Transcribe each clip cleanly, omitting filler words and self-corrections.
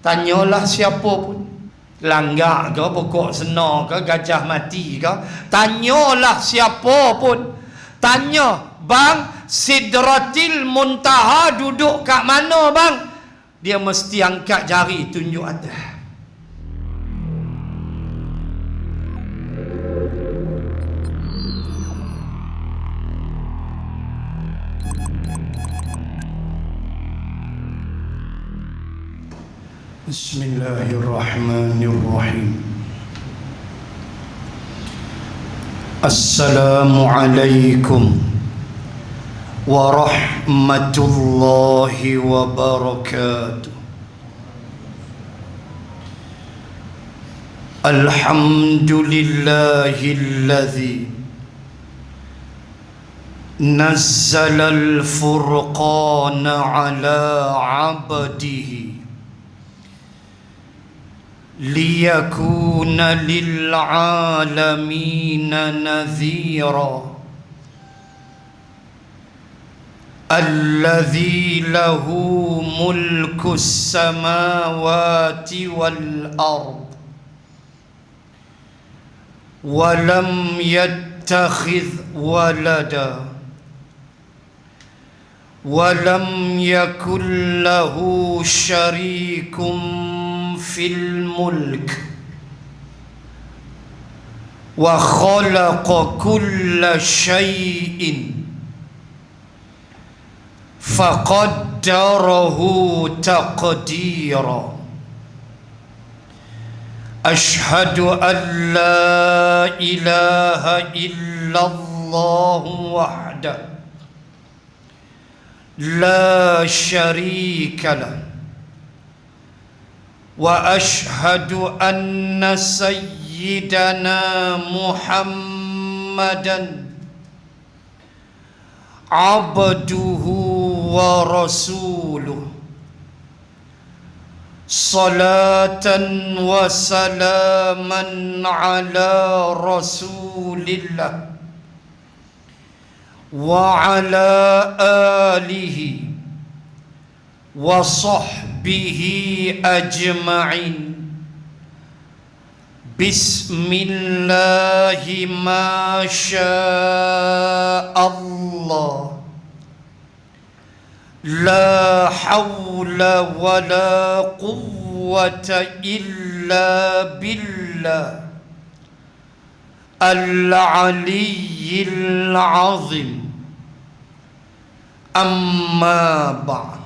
Tanyalah siapa pun, langgak ke, pokok senar ke, gajah mati ke, tanyalah siapa pun. Tanya, bang, Sidratil Muntaha duduk kat mana bang? Dia mesti angkat jari tunjuk atas. Bismillahirrahmanirrahim. Assalamualaikum warahmatullahi wabarakatuh. Alhamdulillahilladzi nazzala al-furqana ala 'abdihi liyakuna lil'alamina nadhira alladhi lahu mulku samawati wal ard wa lam yattakhidh walada wa lam yakul lahu syarikum fil mulk wa khalaqa kulla syai'in faqaddarahu taqdira. Ashhadu an la ilaha illallah wahdahu la syarika lahu wa ashhadu anna sayyidana Muhammadan abduhu wa rasuluh salatan wa salaman ala rasulillah wa ala alihi wa sahbihi ajma'in. Bismillahi ma sya'allah la hawla wa la quwwata illa billah al-aliyyil azim. Amma ba'd.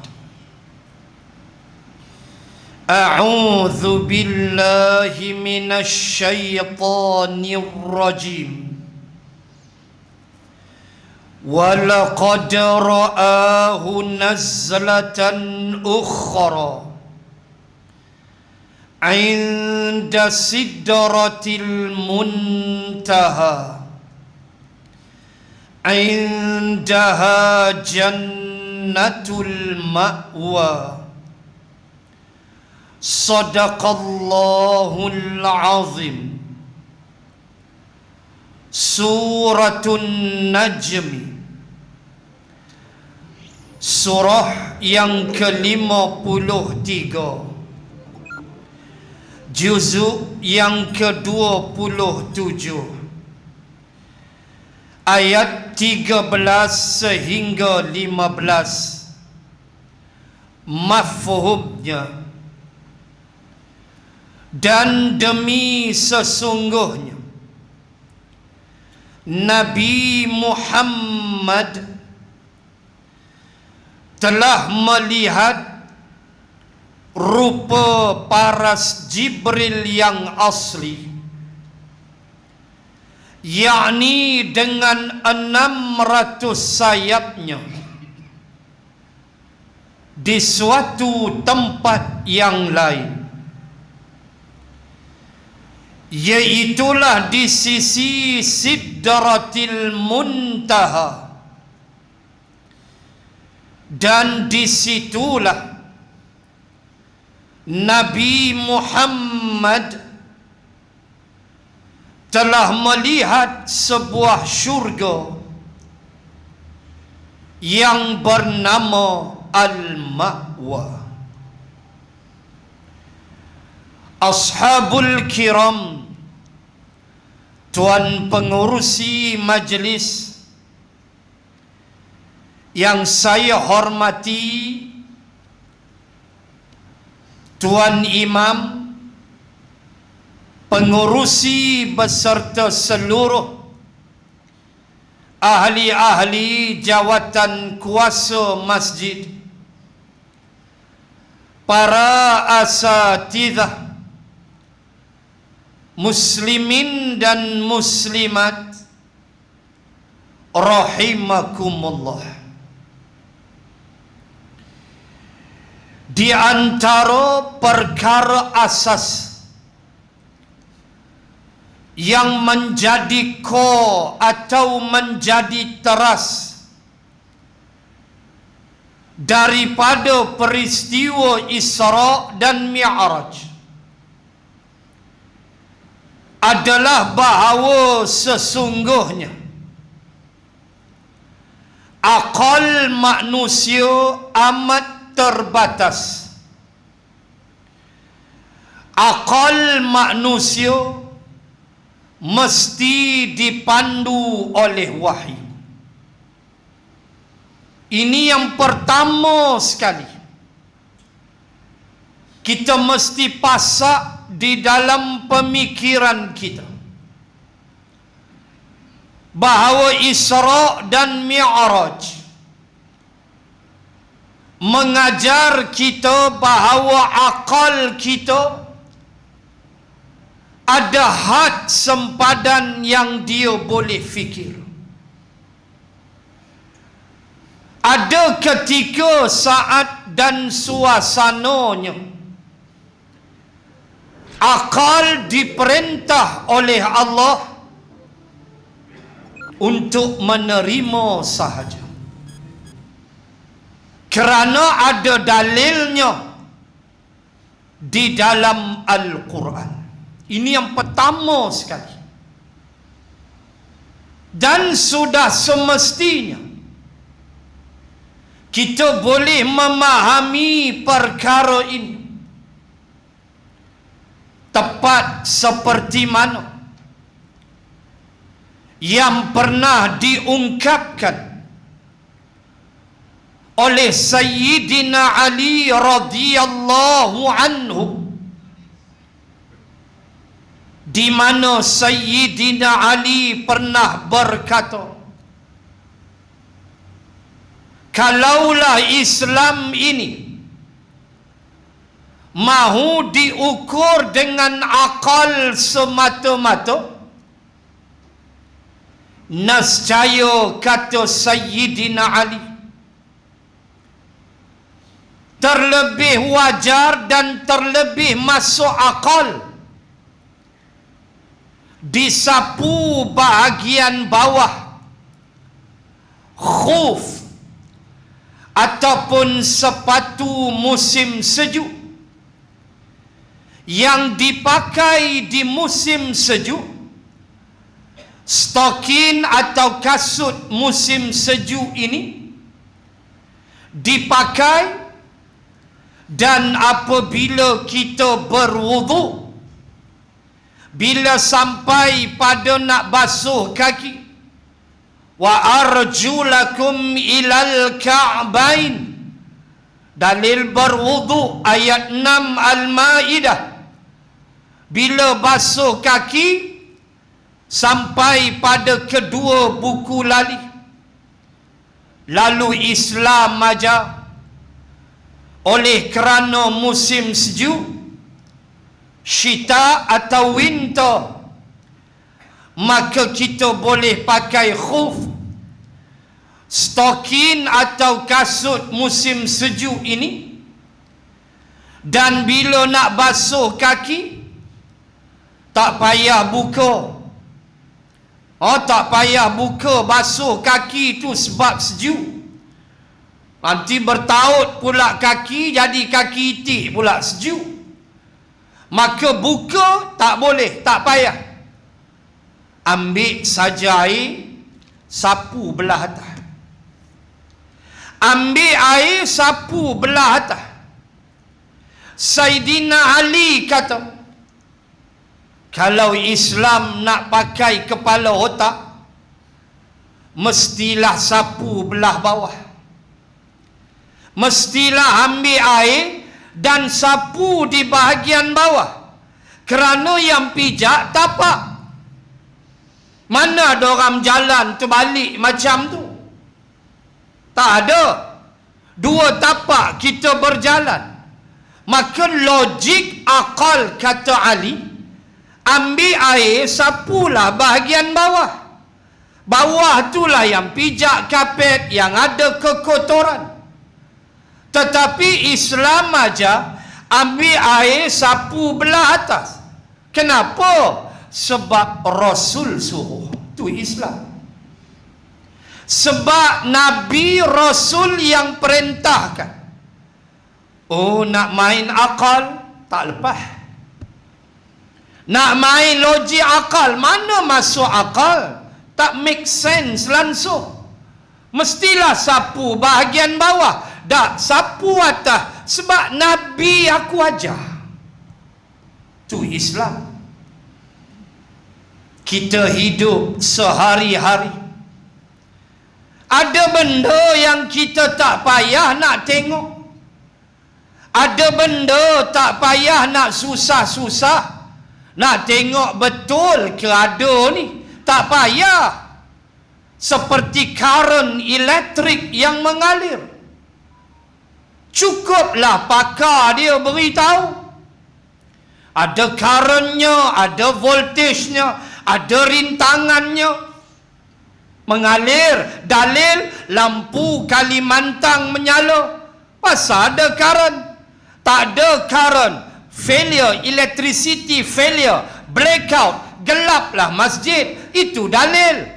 A'udzu billahi minasy syaithanir rajim. Wa laqad ra'ahu nazlatan ukhra 'inda sidratil muntaha 'indaha jannatul ma'wa. Sadaqallahul azim. Suratun Najmi, surah yang ke-53, juzuk yang ke-27, ayat 13 sehingga 15. Mafhumnya, dan demi sesungguhnya Nabi Muhammad telah melihat rupa paras Jibril yang asli, yakni dengan 600 sayapnya di suatu tempat yang lain, yaitulah di sisi Sidratil Muntaha, dan disitulah Nabi Muhammad telah melihat sebuah syurga yang bernama Al-Ma'wa. Ashabul kiram, tuan pengurusi majlis yang saya hormati, tuan imam, pengurusi beserta seluruh ahli-ahli jawatan kuasa masjid, para asatidzah, muslimin dan muslimat, rahimakumullah. Di antara perkara asas yang menjadi core atau menjadi teras daripada peristiwa Isra dan Mi'raj adalah bahawa sesungguhnya akal manusia amat terbatas. Akal manusia mesti dipandu oleh wahyu. Ini yang pertama sekali. Kita mesti pasak di dalam pemikiran kita bahawa Isra dan Mi'raj mengajar kita bahawa akal kita ada had sempadan yang dia boleh fikir. Ada ketika, saat dan suasananya akal diperintah oleh Allah untuk menerima sahaja, kerana ada dalilnya di dalam Al-Quran. Ini yang pertama sekali. Dan sudah semestinya kita boleh memahami perkara ini tepat seperti mana yang pernah diungkapkan oleh Sayyidina Ali radhiyallahu anhu, di mana Sayyidina Ali pernah berkata, kalaulah Islam ini mahu diukur dengan akal semata-mata, nescaya, kata Sayyidina Ali, terlebih wajar dan terlebih masuk akal disapu bahagian bawah khuf ataupun sepatu musim sejuk yang dipakai di musim sejuk, stokin atau kasut musim sejuk ini dipakai, dan apabila kita berwudu, bila sampai pada nak basuh kaki, wa arjulakum ilal ka'bain, dalil berwudu ayat 6 Al-Maidah, bila basuh kaki sampai pada kedua buku lali. Lalu Islam ajar, oleh kerana musim sejuk, syita atau winter, maka kita boleh pakai khuf, stokin atau kasut musim sejuk ini. Dan bila nak basuh kaki, tak payah buka. Tak payah buka, basuh kaki itu sebab sejuk. Nanti bertaut pula kaki, jadi kaki itik pula sejuk. Maka buka tak boleh, tak payah. Ambil saja air, sapu belah atas. Ambil air, sapu belah atas. Sayyidina Ali kata, Kalau Islam nak pakai kepala otak, mestilah sapu belah bawah. Mestilah ambil air dan sapu di bahagian bawah. Kerana yang pijak tapak. Mana ada orang jalan terbalik macam tu? Tak ada. Dua tapak kita berjalan. Maka logik akal kata Ali, ambil air, sapulah bahagian bawah. Bawah itulah yang pijak kapet, yang ada kekotoran. Tetapi Islam aja ambil air, sapu belah atas. Kenapa? Sebab Rasul suruh. Itu Islam. Sebab Nabi Rasul yang perintahkan. Oh, nak main akal, tak lepas. Nak main logik akal, mana masuk akal? Tak make sense langsung. Mestilah sapu bahagian bawah, tak sapu atas. Sebab Nabi aku ajar. Itu Islam. Kita hidup sehari-hari. Ada benda yang kita tak payah nak tengok. Ada benda tak payah nak susah-susah nak tengok betul ke ada ni. Tak payah. Seperti current elektrik yang mengalir. Cukuplah pakar dia beritahu. Ada currentnya, ada voltagenya, ada rintangannya. Mengalir. Dalil lampu Kalimantan menyala. Pasal ada current. Tak ada current. Failure, electricity failure, blackout, gelaplah masjid. Itu dalil.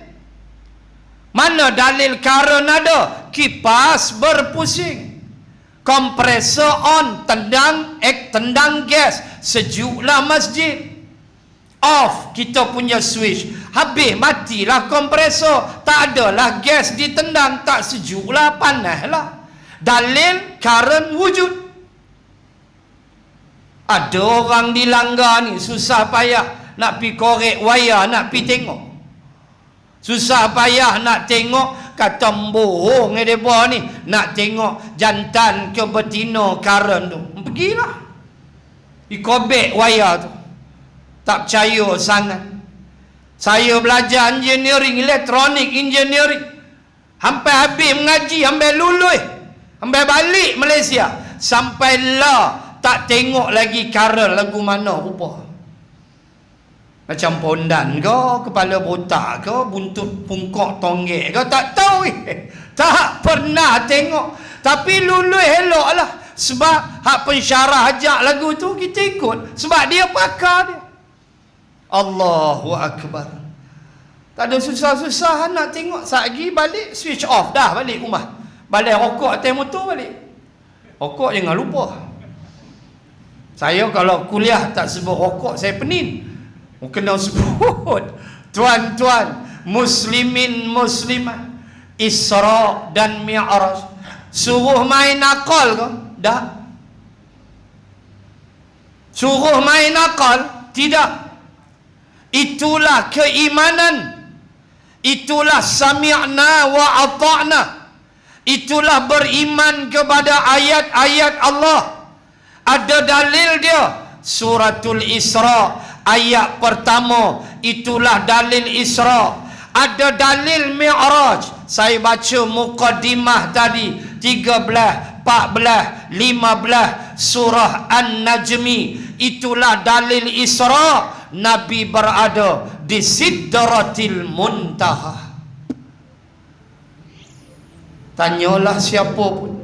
Mana dalil current ada? Kipas berpusing. Kompresor on, tendang gas, sejuklah masjid. Off kita punya switch, habis matilah kompresor. Tak adalah gas ditendang, tak sejuklah, panaslah. Dalil current wujud. Ada orang dilanggar ni susah payah nak pi korek wayar, nak pi tengok. Susah payah nak tengok, kata bohong mereka ni, nak tengok jantan ke betina current tu. Pergilah. Dikobek wayar tu. Tak percaya sangat. Saya belajar engineering, elektronik engineering. Sampai habis mengaji, sampai lulus. Sampai balik Malaysia. Sampai lah tak tengok lagi current lagu mana rupa. Macam pondan ke, kepala botak ke, buntut pungkok tonggek ke, tak tahu. Tak pernah tengok. Tapi lulus elok lah. Sebab hak pensyarah ajak lagu tu, kita ikut. Sebab dia pakar dia. Allahu Akbar. Tak ada susah-susah nak tengok. Sagi balik, switch off dah balik rumah. Balik rokok atas motor balik. Rokok jangan lupa. Saya kalau kuliah tak sebut rokok, saya penin. Kena sebut. Tuan-tuan, muslimin muslimat, Isra dan Mi'raj. Suruh main akal ke? Tak. Suruh main akal? Tidak. Itulah keimanan. Itulah sami'na wa ata'na. Itulah beriman kepada ayat-ayat Allah. Ada dalil dia. Suratul Isra ayat pertama, itulah dalil Isra. Ada dalil Mi'raj. Saya baca muqaddimah tadi 13, 14, 15 surah An-Najmi. Itulah dalil Isra. Nabi berada di Sidratil Muntaha. Tanyalah siapa pun,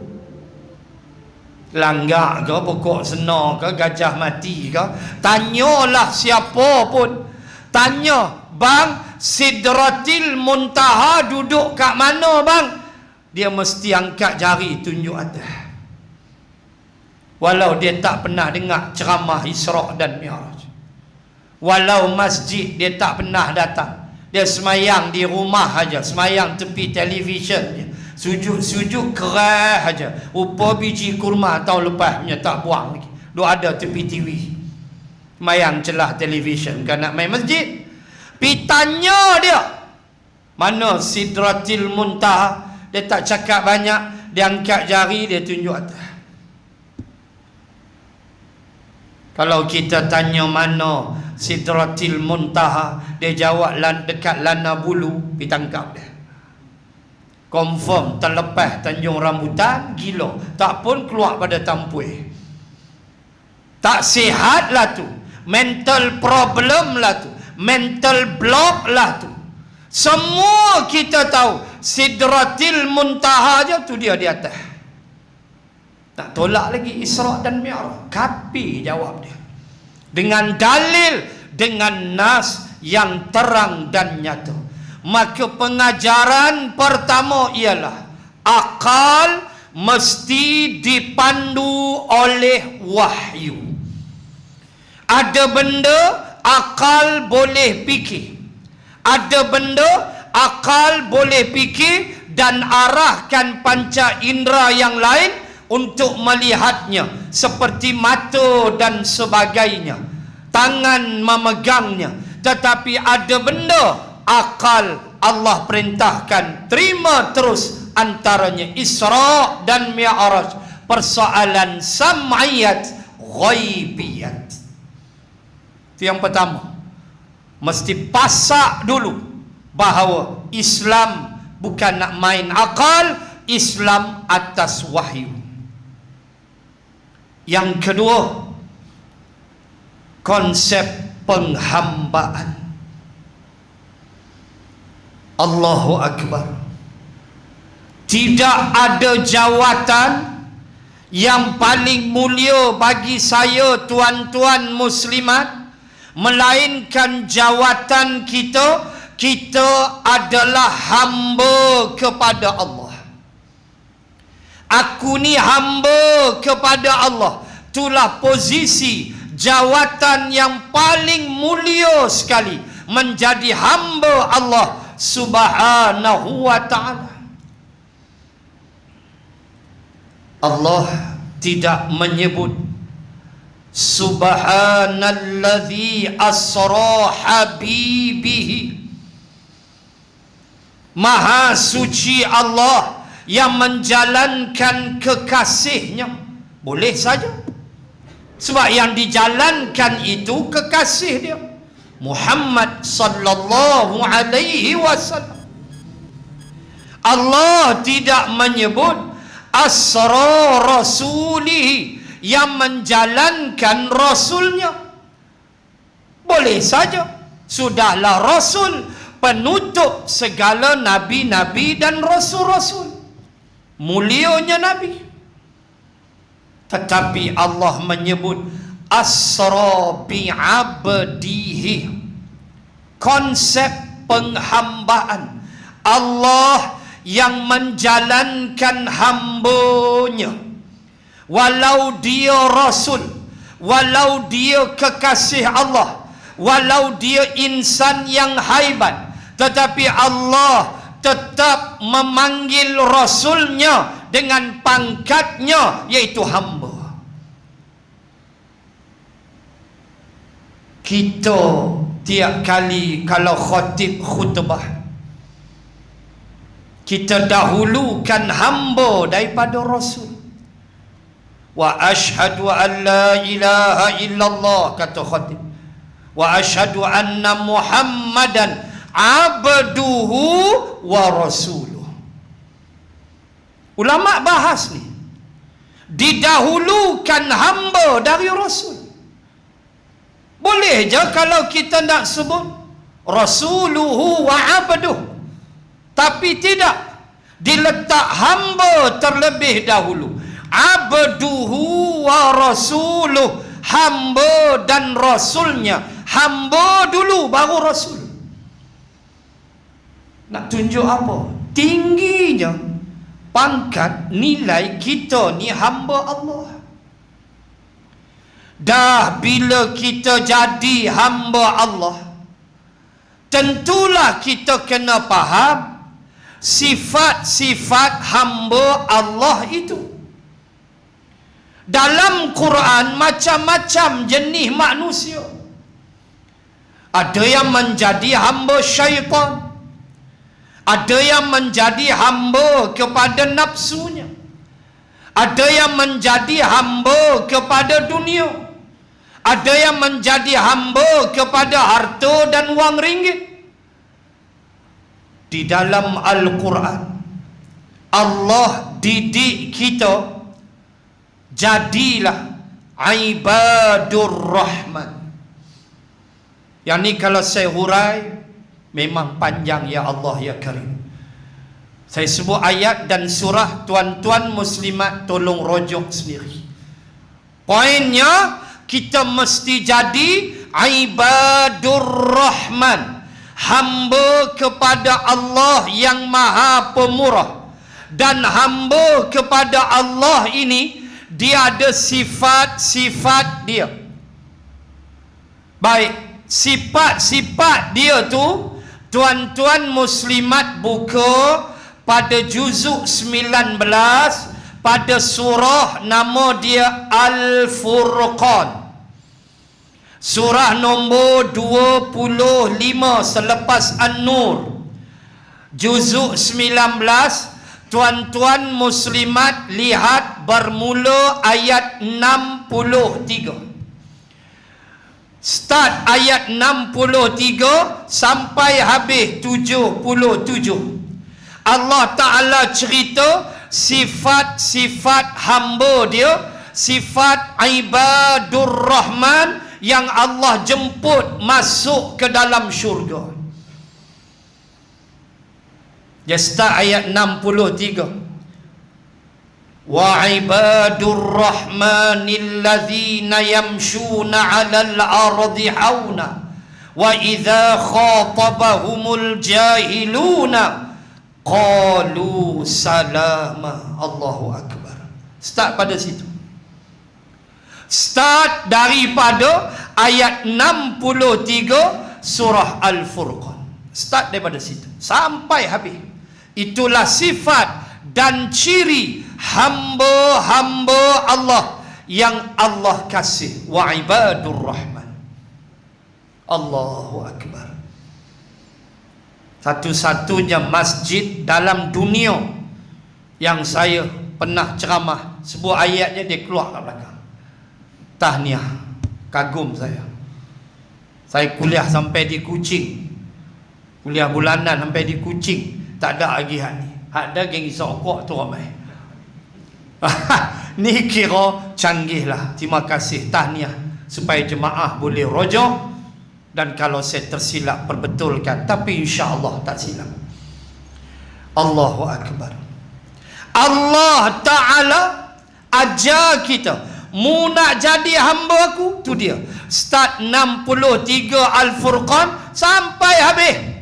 langgak ke, pokok senar ke, gajah mati ke, tanyalah siapa pun. Tanya, bang, Sidratil Muntaha duduk kat mana bang? Dia mesti angkat jari tunjuk atas. Walau dia tak pernah dengar ceramah Isra dan Mi'raj. Walau masjid dia tak pernah datang. Dia semayang di rumah aja, semayang tepi televisyen dia. Sujud-sujud keras aja. Rupa biji kurma tahun lepas punya tak buang lagi. Dia ada tepi TV. Mayang celah televisyen kan nak main masjid. Pi tanya dia, mana Sidratil Muntaha? Dia tak cakap banyak, dia angkat jari, dia tunjuk atas. Kalau kita tanya mana Sidratil Muntaha, dia jawab dekat Lana Bulu, pi tangkap dia. Confirm terlepas Tanjung Rambutan, gila. Tak pun keluar pada Tampuih. Tak sihat lah tu. Mental problem lah tu. Mental block lah tu. Semua kita tahu Sidratil Muntaha je tu dia di atas. Tak tolak lagi Isra' dan Mi'raj. Kapi jawab dia. Dengan dalil, dengan nas yang terang dan nyata. Maka pengajaran pertama ialah akal mesti dipandu oleh wahyu. Ada benda akal boleh fikir. Ada benda akal boleh fikir dan arahkan panca indera yang lain untuk melihatnya, seperti mata dan sebagainya, tangan memegangnya. Tetapi ada benda akal Allah perintahkan terima terus, antaranya Isra' dan Mi'raj, persoalan sam'iyat ghaibiyat. Itu yang pertama. Mesti pasak dulu bahawa Islam bukan nak main akal, Islam atas wahyu. Yang kedua, konsep penghambaan. Allahu Akbar. Tidak ada jawatan yang paling mulia bagi saya, tuan-tuan muslimat, melainkan jawatan kita adalah hamba kepada Allah. Aku ni hamba kepada Allah. Itulah posisi jawatan yang paling mulia sekali, menjadi hamba Allah Subhanahu wa ta'ala. Allah tidak menyebut Subhanalladzi asra habibihi. Maha suci Allah yang menjalankan kekasihnya. Boleh saja, sebab yang dijalankan itu kekasih dia, Muhammad sallallahu alaihi wasallam. Allah tidak menyebut asra rasulihi, yang menjalankan rasulnya. Boleh saja, sudahlah rasul, penutup segala nabi-nabi dan rasul-rasul, mulianya nabi. Tetapi Allah menyebut asra bi'abdihi, konsep penghambaan. Allah yang menjalankan hambanya, walau dia rasul, walau dia kekasih Allah, walau dia insan yang haibat, tetapi Allah tetap memanggil rasulnya dengan pangkatnya, yaitu hamba. Kita tiap kali kalau khatib khutbah, kita dahulukan hamba daripada rasul. Wa ashhadu an la ilaha illallah, kata khatib, wa ashhadu anna Muhammadan abduhu wa rasuluh. Ulama bahas ni, didahulukan hamba dari rasul. Boleh je kalau kita nak sebut rasuluhu wa abduhu, tapi tidak, diletak hamba terlebih dahulu. Abduhu wa rasuluh, hamba dan rasulnya. Hamba dulu baru rasul. Nak tunjuk apa? Tingginya pangkat nilai kita ni hamba Allah. Dah bila kita jadi hamba Allah, tentulah kita kena faham sifat-sifat hamba Allah itu. dalam Quran macam-macam jenis manusia. Ada yang menjadi hamba syaitan, ada yang menjadi hamba kepada nafsunya, ada yang menjadi hamba kepada dunia, ada yang menjadi hamba kepada harta dan wang ringgit. Di dalam Al-Quran Allah didik kita, jadilah ibadur rahman. Yang ni kalau saya hurai memang panjang, ya Allah ya Karim. Saya sebut ayat dan surah, tuan-tuan muslimat tolong rojok sendiri. Poinnya, kita mesti jadi ibadur rahman, hamba kepada Allah yang maha pemurah. Dan hamba kepada Allah ini, dia ada sifat-sifat dia. Baik, sifat-sifat dia tu, tuan-tuan muslimat buka pada juzuk 19, pada surah nama dia Al-Furqan, surah nombor 25 selepas An-Nur, juzuk 19. Tuan-tuan muslimat lihat bermula ayat 63. Start ayat 63 sampai habis 77. Allah Ta'ala cerita sifat-sifat hamba dia, sifat ibadur rahman yang Allah jemput masuk ke dalam syurga. Dia start ayat 63. Wa ibadur rahmanil ladzina yamshuna 'alal ardi hauna wa idza khatabahumul jahiluna qalu salama. Allahu akbar. Start pada situ. Start daripada ayat 63 surah Al-Furqan. Start daripada situ sampai habis. Itulah sifat dan ciri hamba-hamba Allah yang Allah kasih. Wa ibadur rahman. Allahu akbar. Satu-satunya masjid dalam dunia yang saya pernah ceramah, sebuah ayatnya dia keluar kat belakang. Tahniah, kagum saya. Saya kuliah sampai di Kuching, kuliah bulanan sampai di Kuching. Tak ada lagi hak ni. Hak ada geng isokok tu ramai. Ni kira canggih lah. Terima kasih, tahniah, supaya jemaah boleh rojok. Dan kalau saya tersilap perbetulkan, tapi insya-Allah tak silap. Allahu akbar. Allah Ta'ala ajar kita, mu nak jadi hamba aku, tu dia. Start 63 Al-Furqan sampai habis.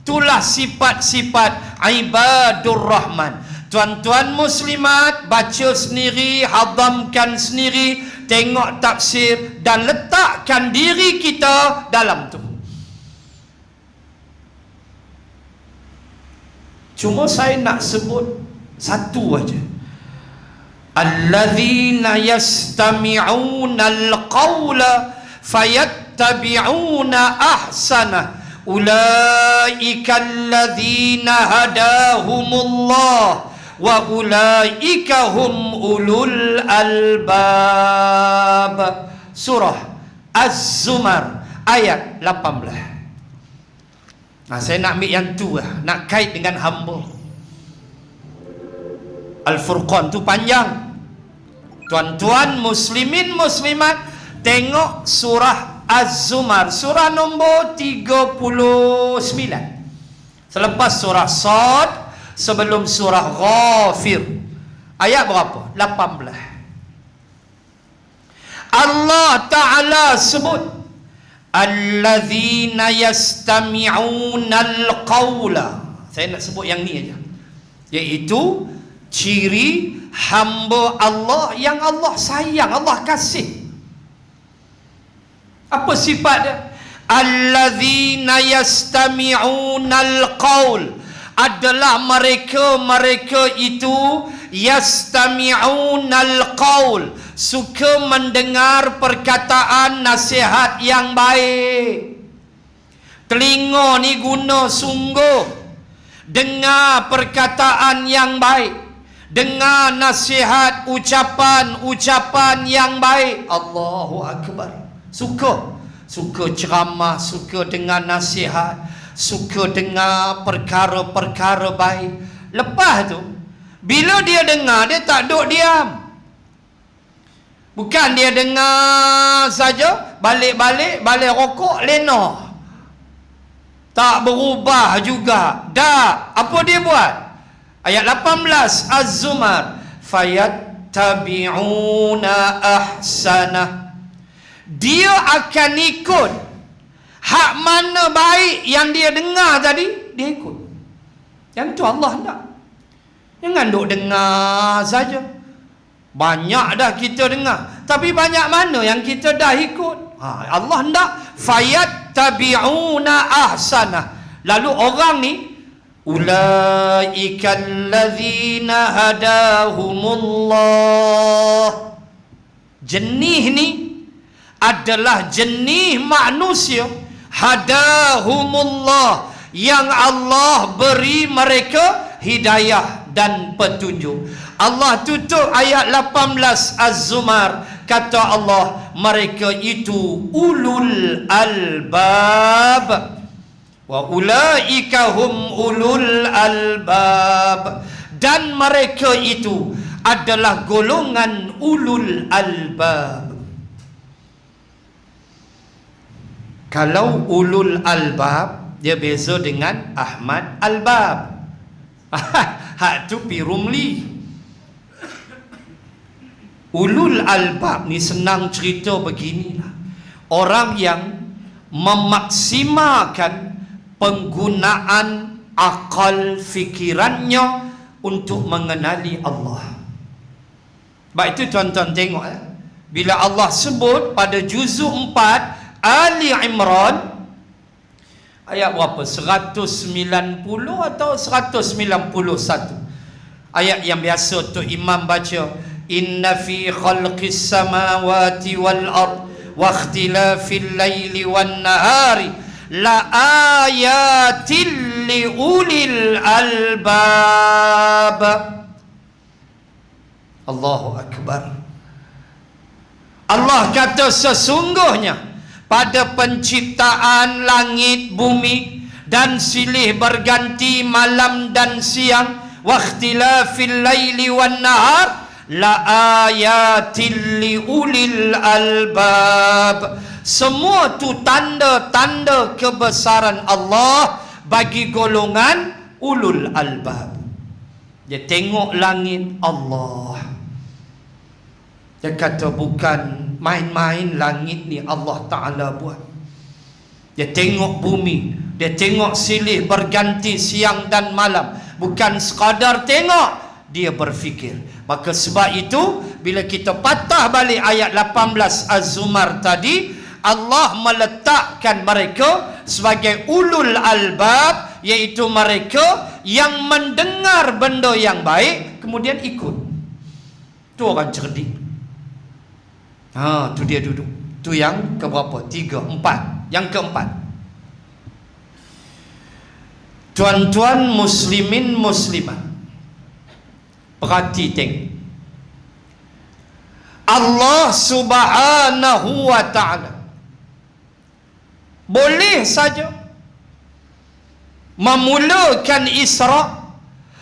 Itulah sifat-sifat ibadur rahman. Tuan-tuan muslimat baca sendiri, hadamkan sendiri, tengok tafsir dan letakkan diri kita dalam tu. Cuma saya nak sebut satu aja. Alladzina yastami'una al-qawla fayattabi'una ahsana. Ulaika alladzina hadahumullah wa ulaika hum ulul albab. Surah Az-Zumar ayat 18. Nah, saya nak ambil yang tu lah, nak kait dengan hamba. Al-Furqan tu panjang. Tuan-tuan muslimin muslimat, tengok surah Az-Zumar, surah nombor 39. Selepas surah Sad, sebelum surah Ghafir. Ayat berapa? 18. Allah Ta'ala sebut, alladzina yastami'una al-qawla. Saya nak sebut yang ni aja, iaitu ciri hamba Allah yang Allah sayang, Allah kasih. Apa sifat dia? Alladzina yastami'una al-qawl, adalah mereka itu yastami'una al-qawl, suka mendengar perkataan nasihat yang baik. Telinga ni guna sungguh, dengar perkataan yang baik, dengar nasihat, ucapan-ucapan yang baik. Allahu Akbar. Suka ceramah, suka dengar nasihat, suka dengar perkara-perkara baik. Lepas tu, bila dia dengar, dia tak duduk diam. Bukan dia dengar saja, balik rokok, lena. Tak berubah juga. Dah, apa dia buat? Ayat 18 Az-Zumar, fayattabi'una ahsanah. Dia akan ikut hak mana baik yang dia dengar tadi, dia ikut. Yang tu Allah tak. Jangan duk dengar saja. Banyak dah kita dengar, tapi banyak mana yang kita dah ikut? Allah hendak fayattabi'una ahsanah. Lalu orang ni, ulaikal ladzina hadahumullah. Jenis ni adalah jenis manusia hadahumullah, yang Allah beri mereka hidayah dan petunjuk. Allah tutup ayat 18 Az-Zumar, kata Allah, mereka itu ulul albab. Wa ulaika hum ulul albab. Dan mereka itu adalah golongan ulul albab. Kalau ulul albab, dia beza dengan Ahmad Albab. Hak tu Pi Rumli. Ulul albab ni senang cerita beginilah. Orang yang memaksimalkan penggunaan akal fikirannya untuk mengenali Allah. Baik itu tuan-tuan tengok, bila Allah sebut pada juzuk 4 Ali Imran, ayat berapa? 190 atau 191? Ayat yang biasa tu imam baca, inna fi khalqis samawati wal ard wa ikhtilafil laili wan nahari la ayatil li ulil albab. Allahu Akbar. Allah kata sesungguhnya pada penciptaan langit bumi dan silih berganti malam dan siang, wa ikhtilafil laili wan nahar la ayatil li ulil albab. Semua tu tanda-tanda kebesaran Allah bagi golongan ulul albab. Dia tengok langit Allah, dia kata bukan main-main langit ni Allah Ta'ala buat. Dia tengok bumi, dia tengok silih berganti siang dan malam. Bukan sekadar tengok, dia berfikir. Maka sebab itu, bila kita patah balik ayat 18 Az-Zumar tadi, Allah meletakkan mereka sebagai ulul albab, iaitu mereka yang mendengar benda yang baik kemudian ikut. Tu orang cerdik. Tu dia duduk. Tu yang keberapa? 3, 4. Yang keempat, tuan-tuan muslimin muslimat, perhati tengok. Allah Subhanahu wa ta'ala boleh saja memulakan Isra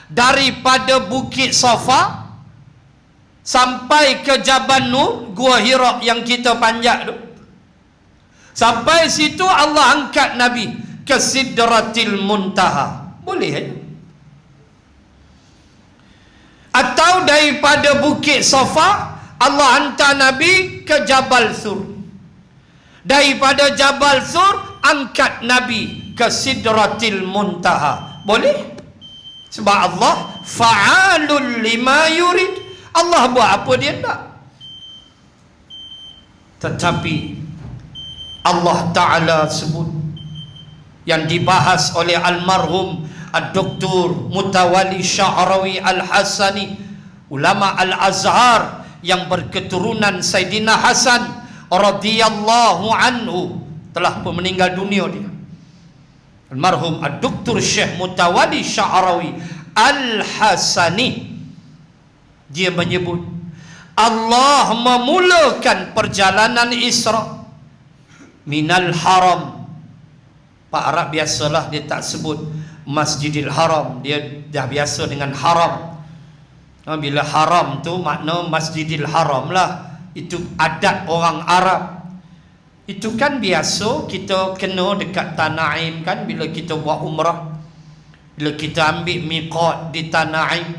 daripada Bukit Safa sampai ke Jabal Nur, Gua Hira yang kita panjat tu. Sampai situ Allah angkat Nabi ke Sidratil Muntaha. Boleh aja. Atau daripada Bukit Safa Allah hantar Nabi ke Jabal Sur. Daripada Jabal Sur angkat Nabi ke Sidratil Muntaha. Boleh? Sebab Allah fa'alul lima yurid. Allah buat apa dia tak. Tetapi Allah Ta'ala sebut, yang dibahas oleh almarhum Ad-Doktor Mutawalli Sya'rawi Al-Hasani, ulama Al-Azhar yang berketurunan Sayyidina Hasan radhiyallahu anhu, telah pun meninggal dunia dia. Almarhum Ad-Doktor Syekh Mutawalli Sya'rawi Al-Hasani, dia menyebut Allah memulakan perjalanan Isra minal haram. Pak Arab biasalah dia tak sebut Masjidil Haram, dia dah biasa dengan haram. Bila haram tu makna Masjidil Haram lah, itu adat orang Arab. Itu kan biasa kita kena dekat Tanaim kan, bila kita buat umrah, bila kita ambil miqat di Tanaim,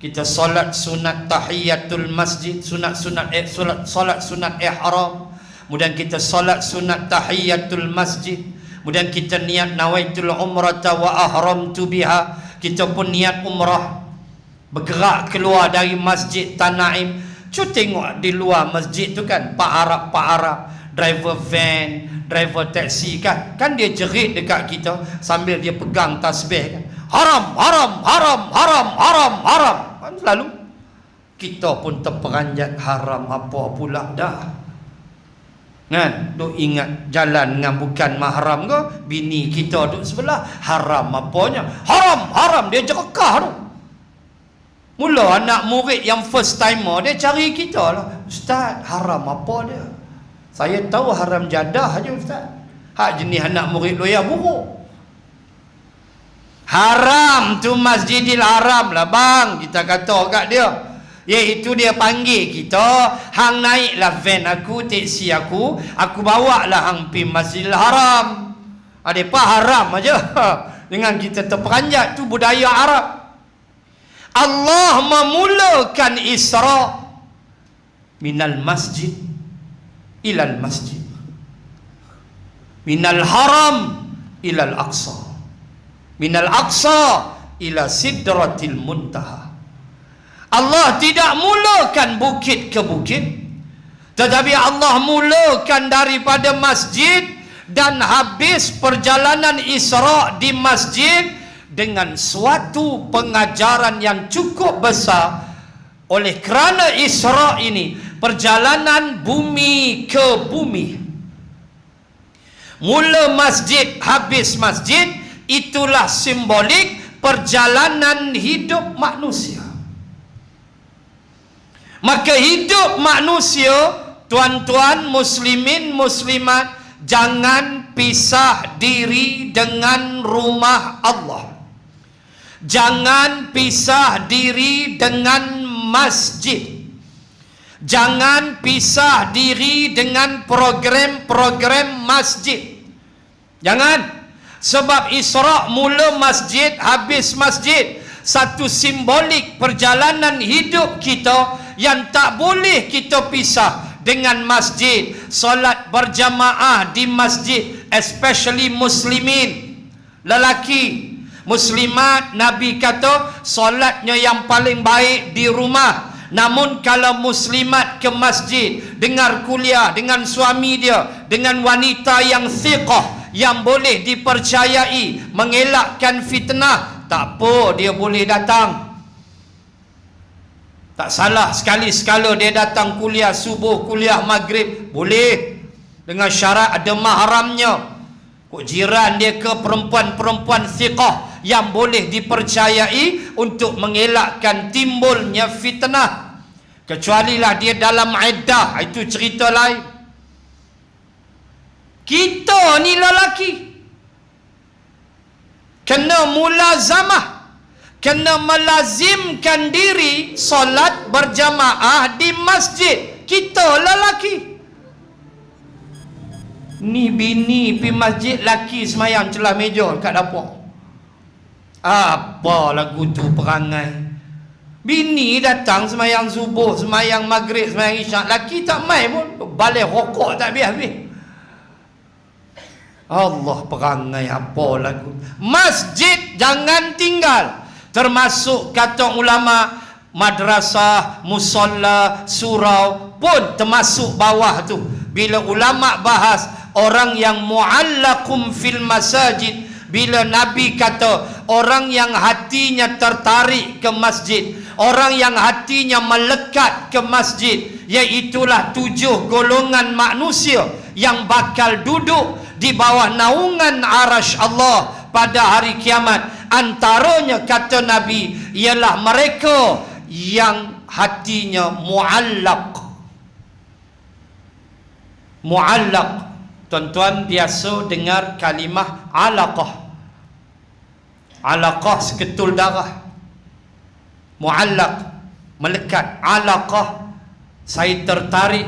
kita solat sunat tahiyatul masjid, solat sunat ihram, kemudian kita solat sunat tahiyatul masjid, kemudian kita niat nawaitul umrata wa ahramtu biha, kita pun niat umrah, bergerak keluar dari masjid Tanaim. Cuba tengok di luar masjid tu kan, Pak Arab driver van, driver taksi kan dia jerit dekat kita sambil dia pegang tasbih kan, haram haram haram haram haram haram kan, selalu kita pun terperanjat haram apa pula dah kan. Duk ingat jalan dengan bukan mahram ke, bini kita duk sebelah, haram apanya, haram haram, dia jerekah tu. Mula anak murid yang first timer dia cari kita lah, ustaz haram apa dia? Saya tahu haram jadah aja ustaz. Hak jenis anak murid loya buruk. Haram tu Masjidil Haram lah bang, kita kata kat dia. Iaitu dia panggil kita, hang naiklah van aku, taksi aku bawa lah hang pergi Masjidil Haram. Ada apa haram aja. Dengan kita terperanjat, tu budaya Arab. Allah memulakan Isra minal masjid ilal masjid, minal haram ilal aqsa, minal aqsa ila sidratil muntaha. Allah tidak mulakan bukit ke bukit, tetapi Allah mulakan daripada masjid dan habis perjalanan Isra di masjid dengan suatu pengajaran yang cukup besar. Oleh kerana Isra ini perjalanan bumi ke bumi, mula masjid habis masjid, itulah simbolik perjalanan hidup manusia. Maka hidup manusia, tuan-tuan muslimin muslimat, jangan pisah diri dengan rumah Allah. Jangan pisah diri dengan masjid. Jangan pisah diri dengan program-program masjid. Jangan. Sebab Isra mula masjid, habis masjid. Satu simbolik perjalanan hidup kita yang tak boleh kita pisah dengan masjid. Solat berjamaah di masjid, especially muslimin, lelaki. Muslimat, Nabi kata solatnya yang paling baik di rumah. Namun kalau muslimat ke masjid, dengar kuliah dengan suami dia, dengan wanita yang thiqah, yang boleh dipercayai, mengelakkan fitnah, tak apa, dia boleh datang. Tak salah sekali-sekala dia datang kuliah subuh, kuliah maghrib, boleh, dengan syarat ada mahramnya. Kok jiran dia ke perempuan-perempuan thiqah yang boleh dipercayai untuk mengelakkan timbulnya fitnah. Kecualilah dia dalam iddah, itu cerita lain. Kita ni lelaki kena mulazamah, kena melazimkan diri solat berjamaah di masjid. Kita lelaki. Ni bini pi masjid, laki semayang celah meja kat dapur. Apa lagu tu perangai? Bini datang semayang subuh, semayang maghrib, semayang isyak, laki tak mai pun, balik rokok tak habis-habis. Allah, perangai apa lagu. Masjid jangan tinggal. Termasuk kata ulama, madrasah, musalla, surau pun termasuk bawah tu. Bila ulama bahas orang yang mu'allakum fil masajid, bila Nabi kata orang yang hatinya tertarik ke masjid, orang yang hatinya melekat ke masjid, iaitulah 7 golongan manusia yang bakal duduk di bawah naungan arasy Allah pada hari kiamat. Antaranya kata Nabi ialah mereka yang hatinya muallaq. Muallaq, tuan-tuan biasa dengar kalimah alaqah. Alaqah seketul darah. Muallaq, melekat. Alaqah, saya tertarik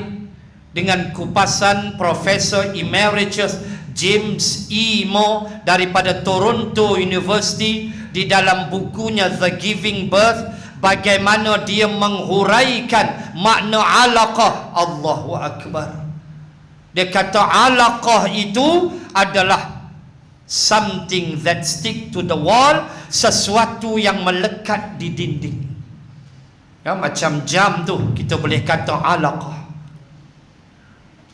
dengan kupasan Profesor Emeritus James E. Moore daripada Toronto University di dalam bukunya The Giving Birth, bagaimana dia menghuraikan makna alaqah. Allahu Akbar. Dia kata alaqah itu adalah something that stick to the wall, sesuatu yang melekat di dinding. Ya, macam jam tu kita boleh kata alaqah.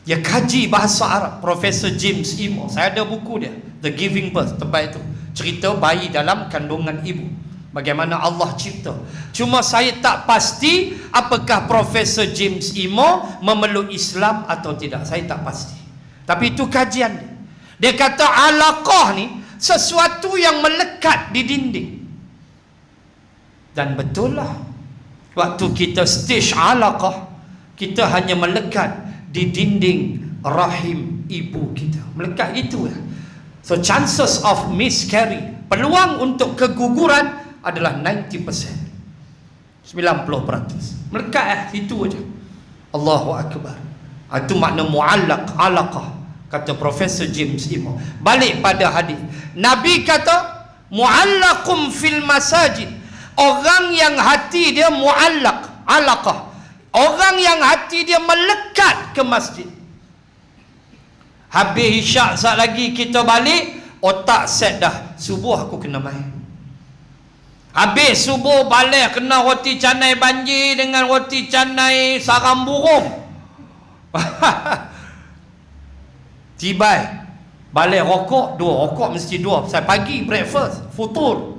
Dia kaji bahasa Arab, Profesor James E. Moore. Saya ada buku dia, The Giving Birth, tempat itu. Cerita bayi dalam kandungan ibu, bagaimana Allah cipta. Cuma saya tak pasti apakah Profesor James E. Moore memeluk Islam atau tidak. Saya tak pasti. Tapi itu kajian dia. Dia kata alaqah ni sesuatu yang melekat di dinding. Dan betul lah, waktu kita stage alaqah, kita hanya melekat di dinding rahim ibu kita. Melekat gitu ya. So chances of miscarry, peluang untuk keguguran adalah 90%. 90%. Melekat situ aja. Allahu Akbar. Itu makna muallaq, alaqah, kata Profesor James E. Moore. Balik pada hadis, Nabi kata muallaqum fil masajid. Orang yang hati dia muallaq, alaqah, orang yang hati dia melekat ke masjid. Habis isyak saat lagi kita balik, otak set dah, subuh aku kena main. Habis subuh balik kena roti canai banjir dengan roti canai sarang burung. Tibai balik rokok 2, rokok mesti 2. Saya pagi breakfast, futur.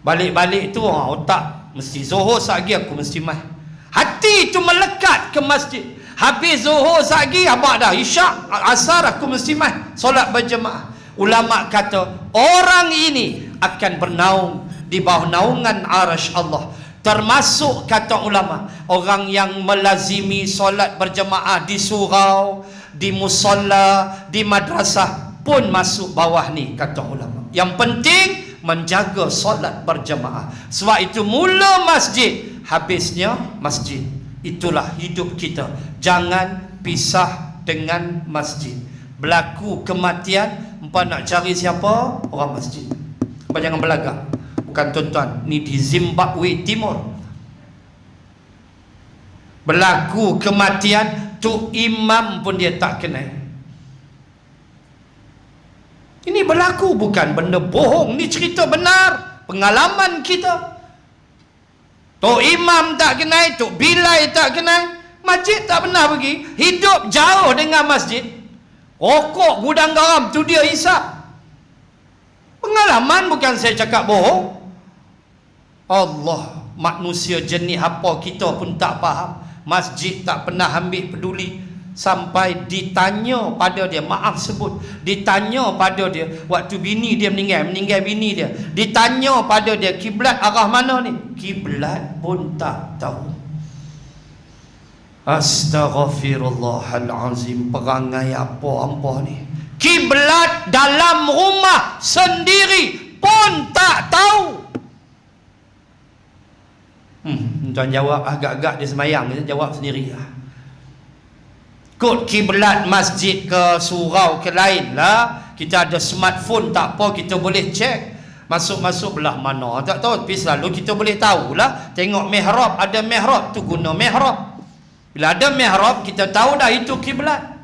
Balik-balik tu otak mesti zuhur lagi aku mesti main. Hati tu melekat ke masjid. Habis zuhur lagi abang dah isyak, asar aku mesti main solat berjemaah. Ulama kata orang ini akan bernaung di bawah naungan arasy Allah. Termasuk kata ulama orang yang melazimi solat berjemaah di surau, di musalla, di madrasah pun masuk bawah ni kata ulama. Yang penting menjaga solat berjemaah. Sebab itu mula masjid, habisnya masjid. Itulah hidup kita. Jangan pisah dengan masjid. Berlaku kematian, empat nak cari siapa? Orang masjid. Empat jangan belagak. Bukan tuan-tuan, ni di Zimbabwe Timur. Berlaku kematian, tu imam pun dia tak kenal. Ini berlaku, bukan benda bohong. Ni cerita benar, pengalaman kita. Tok imam tak kenal, Tok Bilai tak kenal, masjid tak pernah pergi, hidup jauh dengan masjid. Rokok gudang garam tu dia hisap. Pengalaman, bukan saya cakap bohong. Allah, manusia jenis apa kita pun tak faham. Masjid tak pernah ambil peduli. Sampai ditanya pada dia, maaf sebut, ditanya pada dia waktu bini dia meninggal bini dia, ditanya pada dia kiblat arah mana ni, kiblat pun tak tahu. Astaghfirullahalazim, perangai apa ni, kiblat dalam rumah sendiri pun tak tahu. Tuan jawab agak-agak dia semayang, dia jawab sendiri lah. Kod kiblat masjid ke surau ke lain lah. Kita ada smartphone tak apa, kita boleh cek masuk-masuk belah mana tak tahu, tapi selalu kita boleh tahulah. Tengok mihrab, ada mihrab tu guna mihrab. Bila ada mihrab kita tahu dah itu kiblat.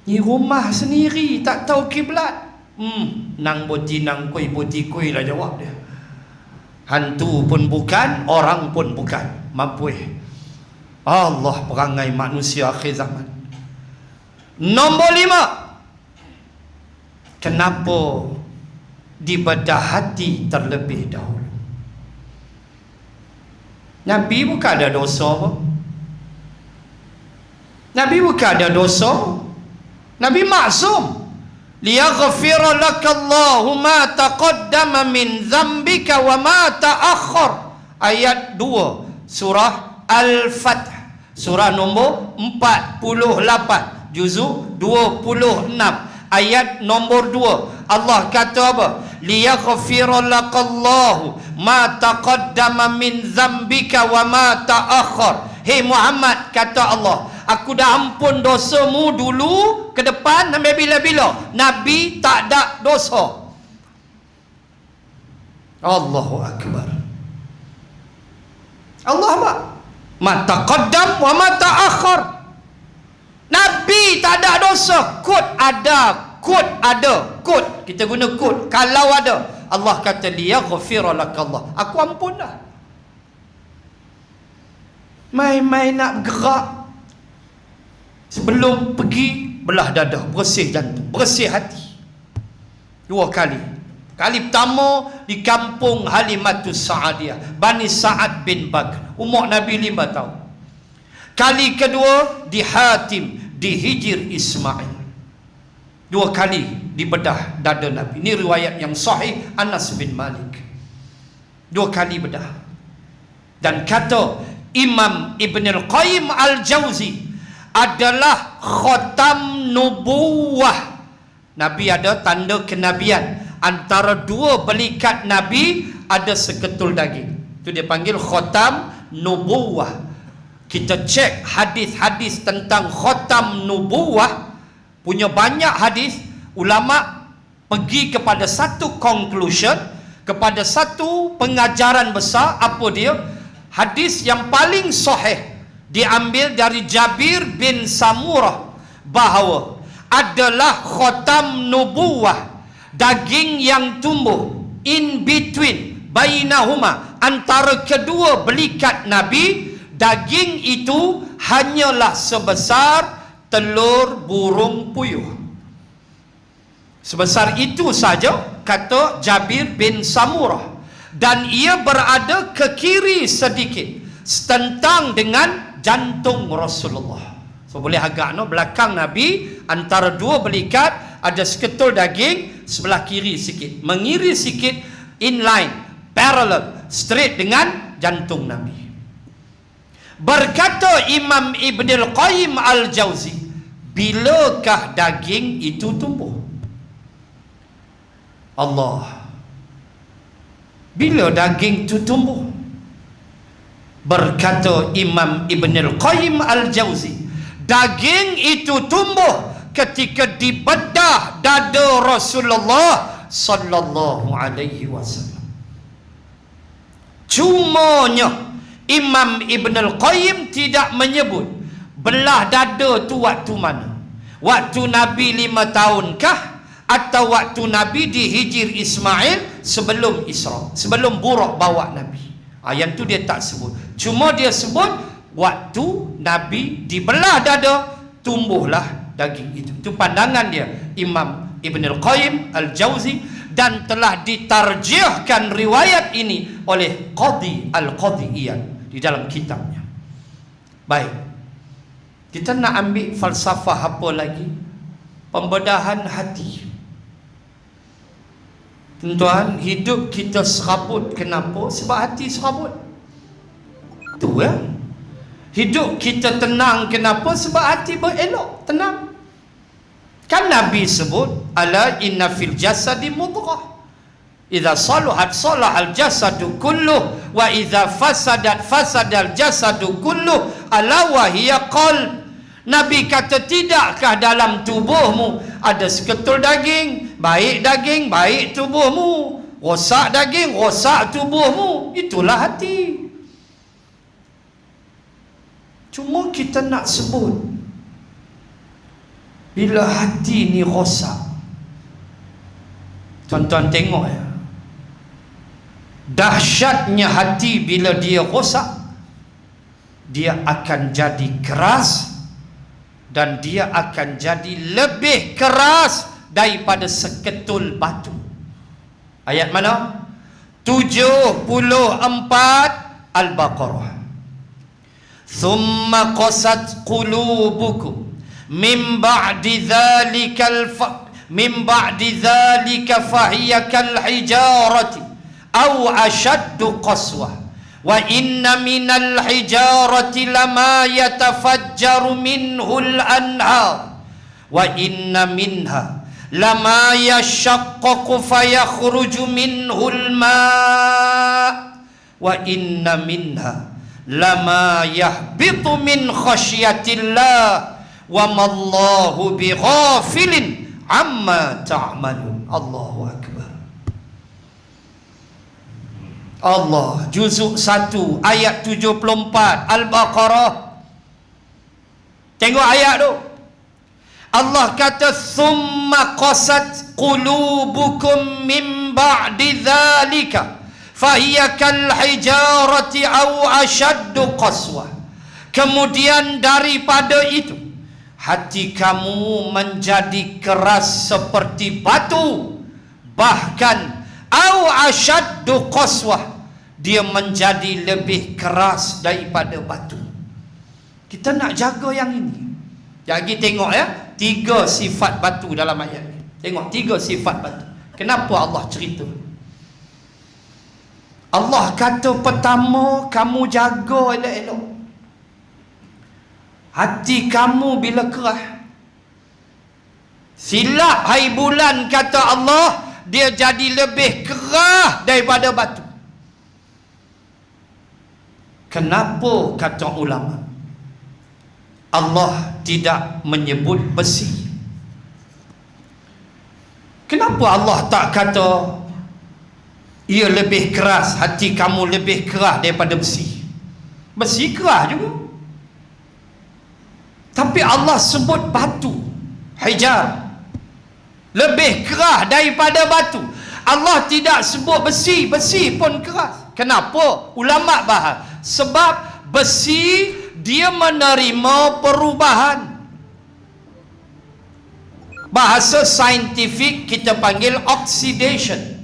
Ni rumah sendiri tak tahu kiblat. Nang boti nang kui lah jawab dia. Hantu pun bukan, orang pun bukan. Mampui Allah, perangai manusia akhir zaman. Nombor 5, Kenapa dibedah hati terlebih dahulu? Nabi bukan ada dosa apa? Nabi bukan ada dosa. Nabi maksum. Liyaghfira lakallahu ma taqaddama min dzambika wa ma ta'akhkhar. Ayat 2 surah Al-Fath, surah nombor 48, juzuk 26, ayat nombor 2. Allah kata apa? Liyaghfira lakallahu ma taqaddama min dzambika wa ma ta'akhkhar. Hei Muhammad, kata Allah, aku dah ampun dosamu dulu, ke depan, sampai bila-bila. Nabi tak ada dosa. Allahu Akbar. Allah apa? Ma taqaddam wa ma ta'akhkhar. Nabi tak ada dosa. Kod ada, kod ada, kod. Kita guna kod. Kalau ada, Allah kata liyaghfira lakallah. Aku ampun dah. Main-main nak gerak, sebelum pergi belah dada, bersih jantung, bersih hati. 2 kali. Kali pertama di kampung Halimatus Sa'adiyah, Bani Sa'ad bin Bakr, umur Nabi 5 tahun. Kali kedua di Hatim, di Hijr Ismail. 2 kali dibedah dada Nabi. Ini riwayat yang sahih, Anas bin Malik. 2 kali bedah. Dan kata Imam Ibn Al-Qayyim Al-Jauzi, adalah khatam nubuwah. Nabi ada tanda kenabian. Antara 2 belikat Nabi ada seketul daging. Itu dia panggil khatam nubuwah. Kita cek hadis-hadis tentang khatam nubuwah, punya banyak hadis. Ulama pergi kepada satu conclusion, kepada satu pengajaran besar. Apa dia? Hadis yang paling sahih diambil dari Jabir bin Samurah, bahawa adalah khatam nubuwah, daging yang tumbuh in between, bainahuma, antara kedua belikat Nabi. Daging itu hanyalah sebesar telur burung puyuh. Sebesar itu saja, kata Jabir bin Samurah. Dan ia berada ke kiri sedikit, setentang dengan jantung Rasulullah. So boleh agak belakang Nabi, antara 2 belikat ada seketul daging, sebelah kiri sikit, mengiri sikit, inline, parallel, straight dengan jantung Nabi. Berkata Imam Ibn Al-Qayyim Al-Jauzi, bilakah daging itu tumbuh? Allah, bila daging itu tumbuh? Berkata Imam Ibn Al-Qayyim Al-Jauzi, daging itu tumbuh ketika dibedah dada Rasulullah sallallahu alaihi wasallam. Cumanya Imam Ibn Al-Qayyim tidak menyebut belah dada tu waktu mana. Waktu Nabi 5 tahunkah, atau waktu Nabi di Hijr Ismail sebelum Isra, sebelum Buraq bawa Nabi. Yang tu dia tak sebut. Cuma dia sebut waktu Nabi dibelah dada, tumbuhlah daging itu. Itu pandangan dia, Imam Ibn Al-Qayyim Al-Jauzi, dan telah ditarjihkan riwayat ini oleh Qadhi Al-Qadhi Iyad di dalam kitabnya. Baik, kita nak ambil falsafah apa lagi? Pembedahan hati. Tuan, hidup kita serabut. Kenapa? Sebab hati serabut. Tu ya. Hidup kita tenang. Kenapa? Sebab hati berelok, tenang. Kan Nabi sebut, ala inna fil jasadi mudghah, idza saluhat salahal jasadu kulluh, wa idza fasadat fasadal jasadu kulluh, ala wa hiya qalb. Nabi kata, tidakkah dalam tubuhmu ada seketul daging, baik tubuhmu, rosak daging, rosak tubuhmu. Itulah hati. Cuma kita nak sebut, bila hati ni rosak, tuan-tuan tengok ya, dahsyatnya hati bila dia rosak, dia akan jadi keras, dan dia akan jadi lebih keras daripada seketul batu. Ayat mana? 74 Al-Baqarah. Thumma qasat qulubukum min ba'di dhalika fahiya kal hijarati aw ashaddu qaswah wa inna minal hijarati lama yatafajjaru minhu al-anhar wa inna minha lama yashaqqaqu fayakhruju minhu al-ma' wa inna minha lama yahbitu min khasyatillah wa mallahu bighafilin amma ta'malun. Allahu akbar. Allah, juzuk 1 ayat 74 Al-Baqarah. Tengok ayat tu. Allah kata summa qasat qulubukum min ba'di dhalika fahiya kal hijarati aw ashaddu qaswah. Kemudian daripada itu hati kamu menjadi keras seperti batu, bahkan aw ashaddu qaswah, dia menjadi lebih keras daripada batu. Kita nak jaga yang ini. Jadi tengok ya, 3 sifat batu dalam ayat ni. Tengok 3 sifat batu. Kenapa Allah cerita? Allah kata pertama, kamu jaga elok-elok. Hati kamu bila kerah. Silap hai bulan, kata Allah, dia jadi lebih kerah daripada batu. Kenapa, kata ulama, Allah tidak menyebut besi? Kenapa Allah tak kata ia lebih keras, hati kamu lebih keras daripada besi? Besi keras juga. Tapi Allah sebut batu, hijar, lebih keras daripada batu. Allah tidak sebut besi, besi pun keras. Kenapa? Ulama bahas, sebab besi dia menerima perubahan. Bahasa saintifik kita panggil oxidation.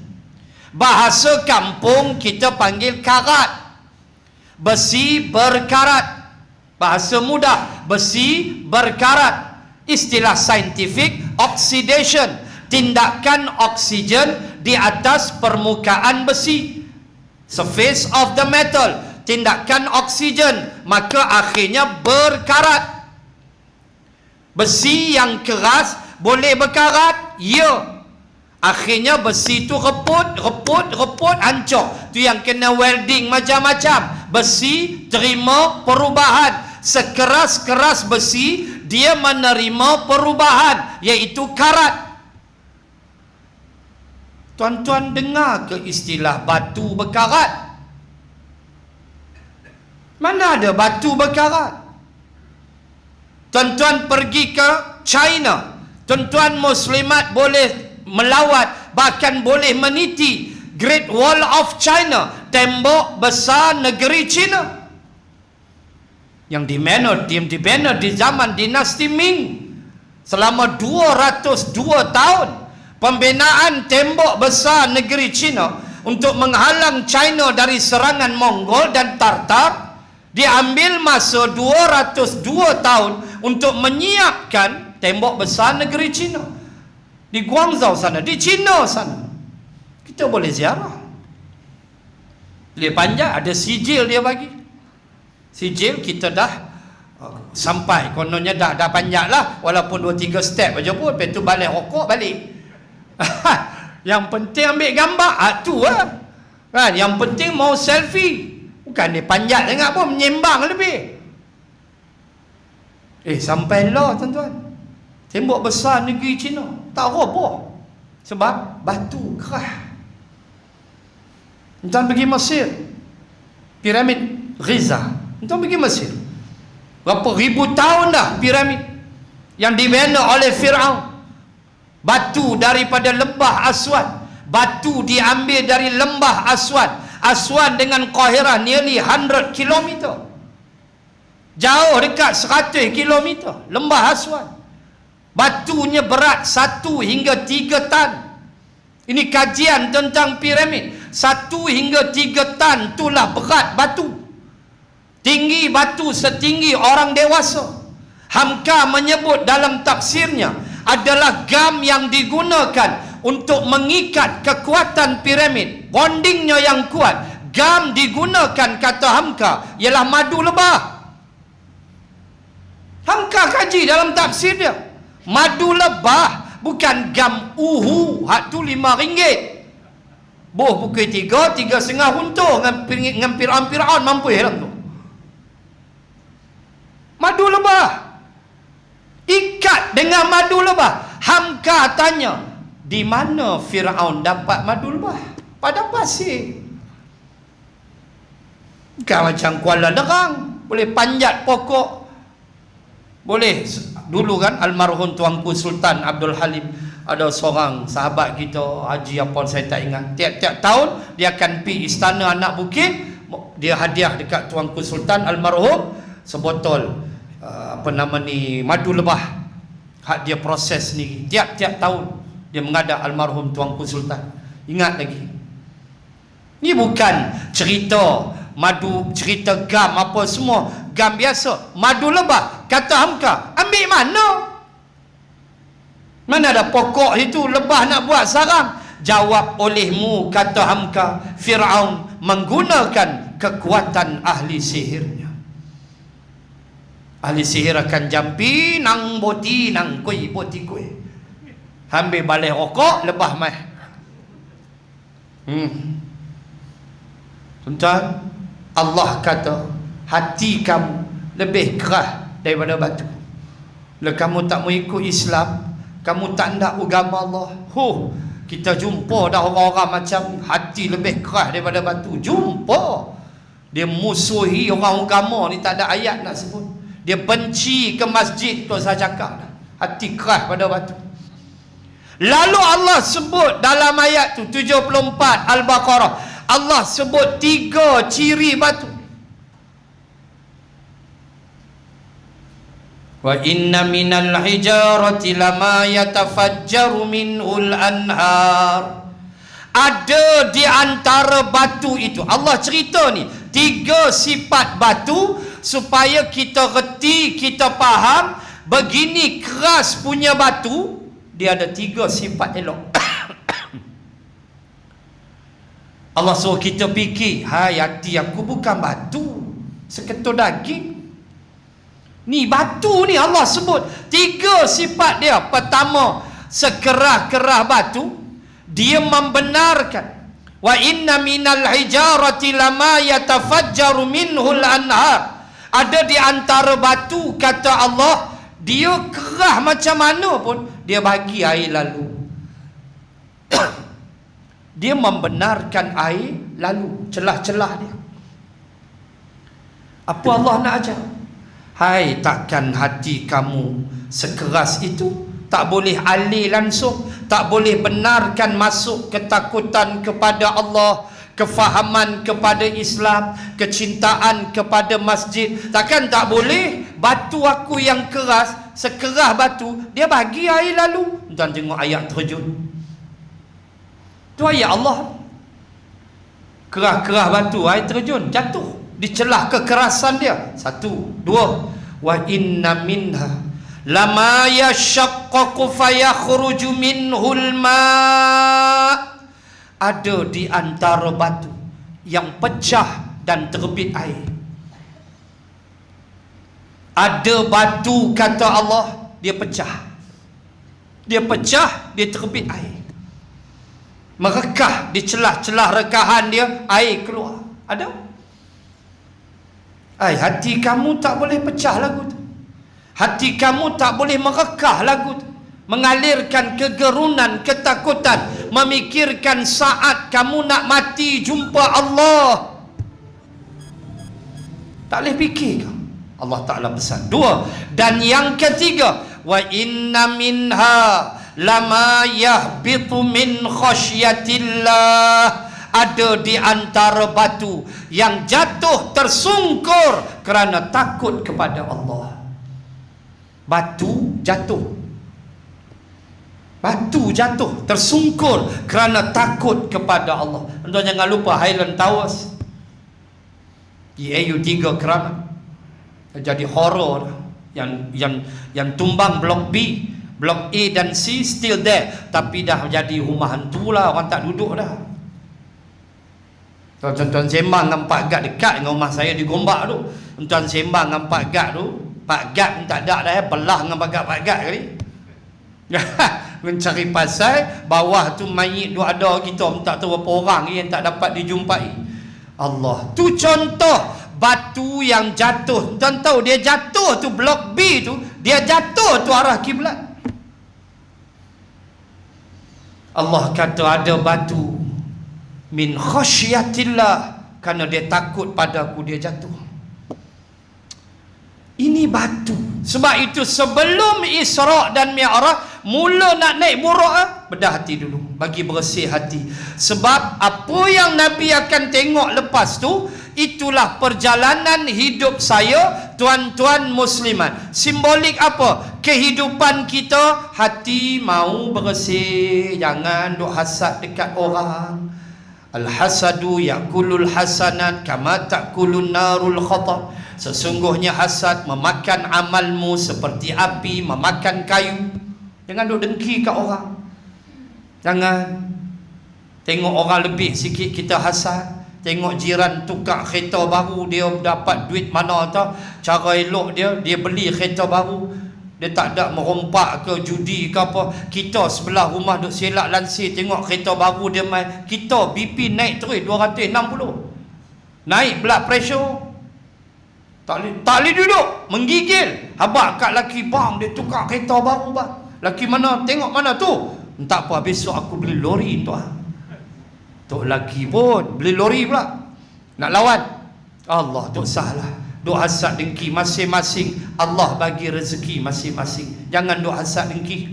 Bahasa kampung kita panggil karat. Besi berkarat. Bahasa mudah, besi berkarat. Istilah saintifik, oxidation, tindakan oksigen di atas permukaan besi, surface of the metal, tindakan oksigen, maka akhirnya berkarat. Besi yang keras boleh berkarat? Ya. Akhirnya besi tu reput, hancur. Tu yang kena welding macam-macam. Besi terima perubahan. Sekeras-keras besi, dia menerima perubahan, iaitu karat. Tuan-tuan dengar ke istilah batu berkarat? Mana ada batu berkarat? Tuan-tuan pergi ke China, tuan-tuan muslimat boleh melawat, bahkan boleh meniti Great Wall of China, tembok besar negeri China, yang dibina di zaman dinasti Ming. Selama 202 tahun pembinaan tembok besar negeri China untuk menghalang China dari serangan Mongol dan Tartar, diambil masa 202 tahun untuk menyiapkan tembok besar negeri China. Di Guangzhou sana, di China sana. Kita boleh ziarah. Dia panjang, ada sijil dia bagi. Sijil kita dah sampai, kononnya dah panjang lah, walaupun 2-3 step aja pun, lepas tu balik rokok balik. Yang penting ambil gambar, tu lah kan. Yang penting mau selfie, bukan dia panjat dengar pun, menyembang lebih. Sampai lah tuan-tuan, tembok besar negeri China tak roboh sebab batu kerah. Tuan pergi Mesir, piramid Giza, tuan pergi Mesir, berapa ribu tahun dah piramid yang dibina oleh Fir'aun. Batu daripada lembah Aswan, batu diambil dari lembah Aswan. Aswan dengan Qahirah nearly 100 km, jauh dekat 100 km lembah Aswan. Batunya berat 1 hingga 3 tan. Ini kajian tentang piramid. 1 hingga 3 tan itulah berat batu. Tinggi batu setinggi orang dewasa. Hamka menyebut dalam tafsirnya adalah gam yang digunakan untuk mengikat kekuatan piramid. Bondingnya yang kuat. Gam digunakan, kata Hamka, ialah madu lebah. Hamka kaji dalam tafsir dia. Madu lebah, bukan gam uhu. Hak tu RM5. Boh pukul 3.5 huntur dengan Fir'aun mampu dalam tu. Madu lebah. Ikat dengan madu lebah. Hamka tanya, di mana Fir'aun dapat madu lebah? Pada pasir. Bukan macam Kuala Derang, boleh panjat pokok. Boleh. Dulu kan almarhum Tuanku Sultan Abdul Halim, ada seorang sahabat kita, haji apa saya tak ingat, tiap-tiap tahun dia akan pergi istana Anak Bukit, dia hadiah dekat Tuanku Sultan almarhum sebotol madu lebah. Hak dia proses ni tiap-tiap tahun dia mengadap almarhum Tuanku Sultan. Ingat lagi, ni bukan cerita madu, cerita gam apa semua. Gam biasa, madu lebah. Kata Hamka, ambil mana? Mana ada pokok itu lebah nak buat sarang? Jawab olehmu, kata Hamka, Fir'aun menggunakan kekuatan ahli sihirnya. Ahli sihir akan jampi nang boti nang kui boti kui. Ambil balai rokok, lebah mai. Tuan-tuan, Allah kata hati kamu lebih keras daripada batu. Kalau kamu tak mau ikut Islam, kamu tak nak agama Allah, kita jumpa dah orang-orang macam ni, hati lebih keras daripada batu. Jumpa. Dia musuhi orang agama ni, tak ada ayat nak sebut. Dia benci ke masjid tu, saya cakap dah. Hati keras pada batu. Lalu Allah sebut dalam ayat tu 74 Al-Baqarah, Allah sebut 3 ciri batu. Wa inna minal hijarati lama yatafajjaru minhul anhar. Ada di antara batu itu, Allah cerita ni 3 sifat batu supaya kita reti, kita faham. Begini keras punya batu, dia ada 3 sifat elok. Allah suruh kita fikir, hai hati aku bukan batu seketul daging. Ni batu ni Allah sebut 3 sifat dia. Pertama, sekerah-kerah batu, dia membenarkan. Wa inna minal hijarati lama yatafajjaru minhul anhar. Ada di antara batu, kata Allah, dia kerah macam mana pun dia bagi air lalu. Dia membenarkan air lalu, celah-celah dia. Apa Allah nak ajar? Hai, takkan hati kamu sekeras itu? Tak boleh alih langsung, tak boleh benarkan masuk ketakutan kepada Allah, kefahaman kepada Islam, kecintaan kepada masjid. Takkan tak boleh? Batu aku yang keras, sekerah batu, dia bagi air lalu. Tuan tengok ayat terjun. Tu ayat Allah. Kerah-kerah batu, air terjun, jatuh di celah kekerasan dia. 1, 2. Wa inna minha lama yashaqqaqu fayakhruju minhul ma'. Ada di antara batu yang pecah dan terbit air. Ada batu, kata Allah, dia pecah. Dia pecah, dia terbit air. Merekah di celah-celah rekahan dia, air keluar. Ada? Hati kamu tak boleh pecah lagu tu. Hati kamu tak boleh merekah lagu tu. Mengalirkan kegerunan, ketakutan, memikirkan saat kamu nak mati jumpa Allah. Tak boleh fikir kau. Allah Ta'ala pesan. 2. Dan yang ketiga, wa inna minha lama yahbitu min khasyatillah. Ada di antara batu yang jatuh tersungkur kerana takut kepada Allah. Batu jatuh Batu jatuh, tersungkur kerana takut kepada Allah. Tuan jangan lupa Highland Towers di AU3 Keramat jadi horror. Yang tumbang blok B, blok A dan C still there, tapi dah jadi rumah hantu lah, orang tak duduk dah. Tuan-tuan sembang dengan Pak Gad dekat dengan rumah saya di Gombak tu. Tuan sembang dengan Pak Gad tu, Pak Gad tak ada dah, belah dengan Pak Gad kali. Mencari pasal bawah tu mayit duk ada, kita tak tahu berapa orang yang tak dapat dijumpai. Allah, tu contoh batu yang jatuh. Tuan tahu dia jatuh tu blok B tu, dia jatuh tu arah kiblat. Allah kata ada batu min khasyatillah, kerana dia takut padaku dia jatuh. Ini batu. Sebab itu sebelum Isra' dan Mi'raj, mula nak naik Buraq, bedah hati dulu, bagi bersih hati. Sebab apa yang Nabi akan tengok lepas tu, itulah perjalanan hidup saya, tuan-tuan muslimat. Simbolik apa? Kehidupan kita, hati mau bersih, jangan duk hasad dekat orang. Al-hasadu yakulul hasanat kama takulun narul khatar. Sesungguhnya hasad memakan amalmu seperti api memakan kayu. Jangan duk dengki kat orang. Jangan tengok orang lebih sikit kita hasad. Tengok jiran tukar kereta baru, dia dapat duit mana tau, cara elok dia beli kereta baru, dia tak ada merompak ke judi ke apa. Kita sebelah rumah duk selak lansir, tengok kereta baru dia main, kita BP naik terus 260, naik blood pressure, tak boleh duduk, menggigil. Habaq kat laki, bang dia tukar kereta baru bang. Laki mana? Tengok mana tu? Tak apa, besok aku beli lori tuan. Tok laki pun beli lori pula, nak lawan Allah. Tok salah, duk hasad dengki. Masing-masing Allah bagi rezeki masing-masing. Jangan duk hasad dengki.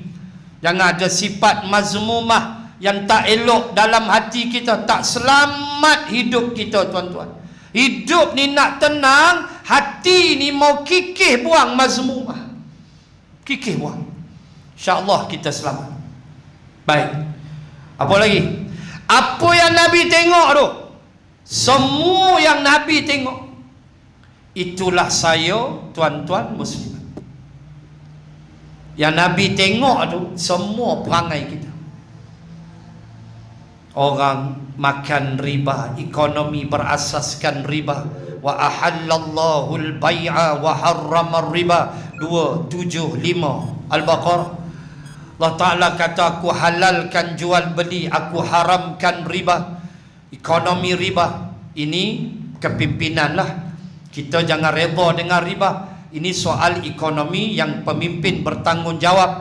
Jangan ada sifat mazmumah yang tak elok dalam hati kita. Tak selamat hidup kita tuan-tuan. Hidup ni nak tenang, hati ni mau kikih buang mazmumah, kikih buang, InsyaAllah kita selamat. Baik, apa lagi? Apa yang Nabi tengok tu, semua yang Nabi tengok, itulah saya, tuan-tuan muslimat. Yang Nabi tengok tu semua perangai kita. Orang makan riba, ekonomi berasaskan riba. Wa ahallallahu al-bai'a wa harrama riba, 275 Al-Baqarah. Allah Ta'ala kata, aku halalkan jual beli, aku haramkan riba. Ekonomi riba ini kepimpinan lah. Kita jangan reda dengan riba. Ini soal ekonomi yang pemimpin bertanggungjawab.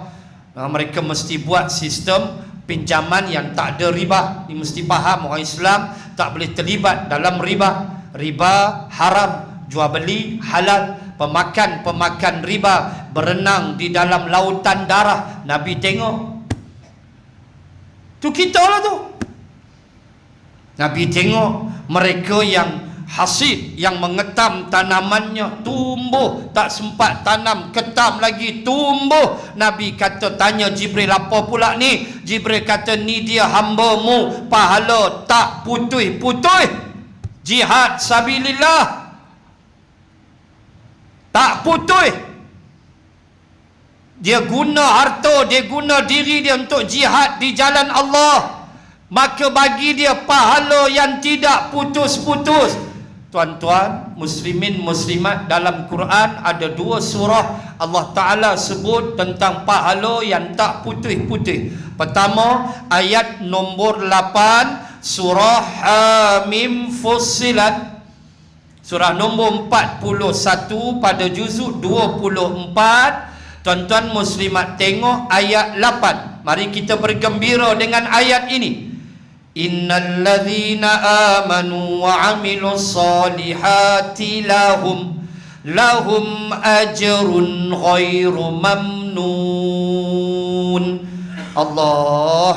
Mereka mesti buat sistem pinjaman yang tak ada riba. Ini mesti faham, orang Islam tak boleh terlibat dalam riba. Riba haram, jual beli halal. Pemakan riba berenang di dalam lautan darah. Nabi tengok. Tu kita lah tu. Nabi tengok mereka yang hasid, yang mengetam tanamannya, tumbuh, tak sempat tanam, ketam lagi, tumbuh. Nabi kata, tanya Jibril, apa pula ni? Jibril kata, ni dia hamba-Mu, pahala tak putus-putus, jihad sabilillah tak putus. Dia guna harta, dia guna diri dia untuk jihad di jalan Allah, maka bagi dia pahala yang tidak putus-putus. Tuan-tuan muslimin muslimat, dalam Quran ada 2 surah Allah Ta'ala sebut tentang pahala yang tak putih-putih. Pertama ayat nombor 8 surah Hamim Fussilat, surah nombor 41 pada juzuk 24. Tuan-tuan muslimat tengok ayat 8. Mari kita bergembira dengan ayat ini. Innal ladzina amanu wa amilus solihati lahum ajrun ghairu mamnun. Allah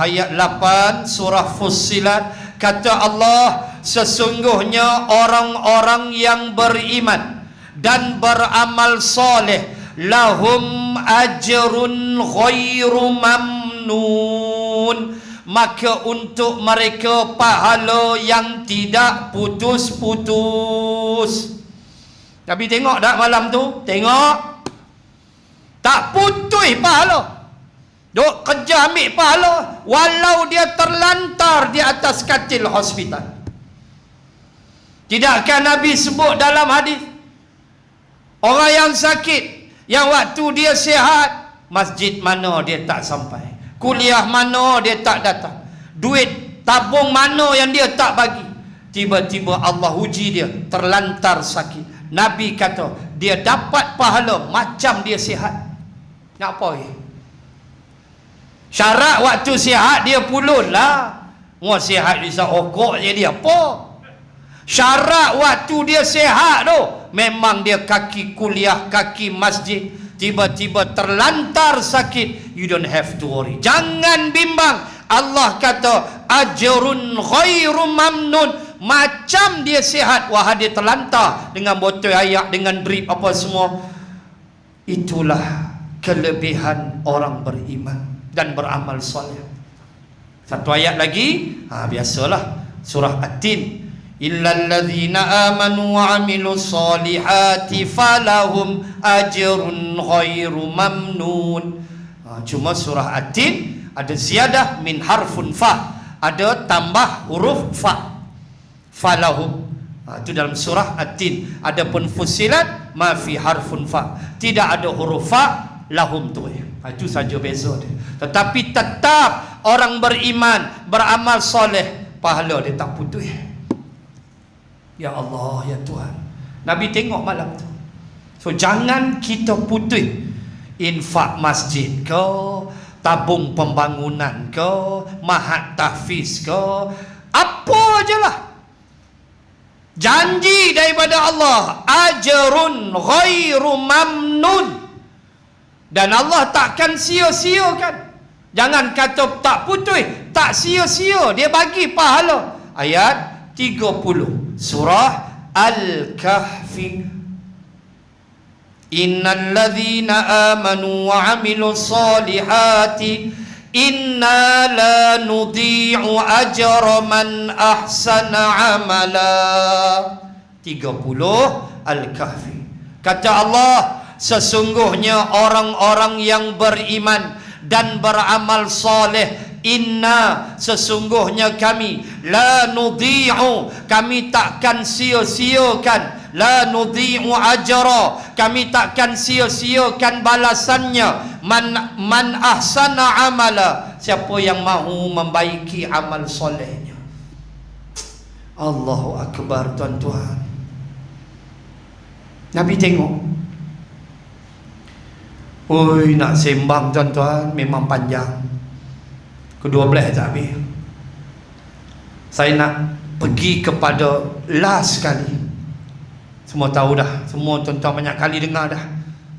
ayat 8 surah Fussilat. Kata Allah, sesungguhnya orang-orang yang beriman dan beramal soleh lahum ajrun ghairu mamnun, maka untuk mereka pahala yang tidak putus-putus. Nabi tengok tak malam tu? Tengok. Tak putus pahala. Duk kerja ambil pahala walau dia terlantar di atas katil hospital. Tidakkah Nabi sebut dalam hadis, orang yang sakit, yang waktu dia sihat, masjid mana dia tak sampai, kuliah mana dia tak datang, duit tabung mana yang dia tak bagi, tiba-tiba Allah uji dia, terlantar sakit. Nabi kata dia dapat pahala macam dia sihat. Nak apa lagi? Syarat waktu sihat dia pulun lah. Mau sihat bisa okok jadi apa? Syarat waktu dia sihat tu memang dia kaki kuliah, kaki masjid, tiba-tiba terlantar sakit. You don't have to worry. Jangan bimbang. Allah kata ajrun ghairu mamnun, macam dia sihat, wah dia terlantar dengan botol air, dengan drip apa semua. Itulah kelebihan orang beriman dan beramal soleh. Satu ayat lagi, biasalah surah At-Tin, illal ladzina amanu wa amilus solihati falahum ajrun ghairu mamnun. Cuma surah At-Tin ada ziyadah min harfun fa, ada tambah huruf fa, falahum. Itu dalam surah At-Tin. Adapun Fussilat ma fi harfun fa, tidak ada huruf fa, lahum tu. Itu saja beza dia. Tetapi tetap orang beriman, beramal soleh, pahala dia tak putus. Ya Allah, ya Tuhan. Nabi tengok malam tu. So jangan kita putus infak masjid ke, tabung pembangunan ke, mahat tahfiz ke, apa je lah. Janji daripada Allah, ajrun ghairu mamnun. Dan Allah takkan sia-siakan. Jangan kata tak putus, tak sia-sia, dia bagi pahala. Ayat 30 surah Al-Kahfi, innal ladzina amanu wa amilus solihati inna la nudhi'u ajra man ahsana amala. 30 Al-Kahfi. Kata Allah, sesungguhnya orang-orang yang beriman dan beramal soleh, inna, sesungguhnya kami, la nudhi'u, kami takkan sia-siakan, la nudhi'u ajra, kami takkan sia-siakan balasannya, man ahsana amala, siapa yang mahu membaiki amal solehnya. Allahu Akbar, tuan-tuan. Nabi tengok, oi, nak sembang tuan-tuan memang panjang, kedua belah tak habis. Saya nak pergi kepada last sekali. Semua tahu dah, semua tuan-tuan banyak kali dengar dah,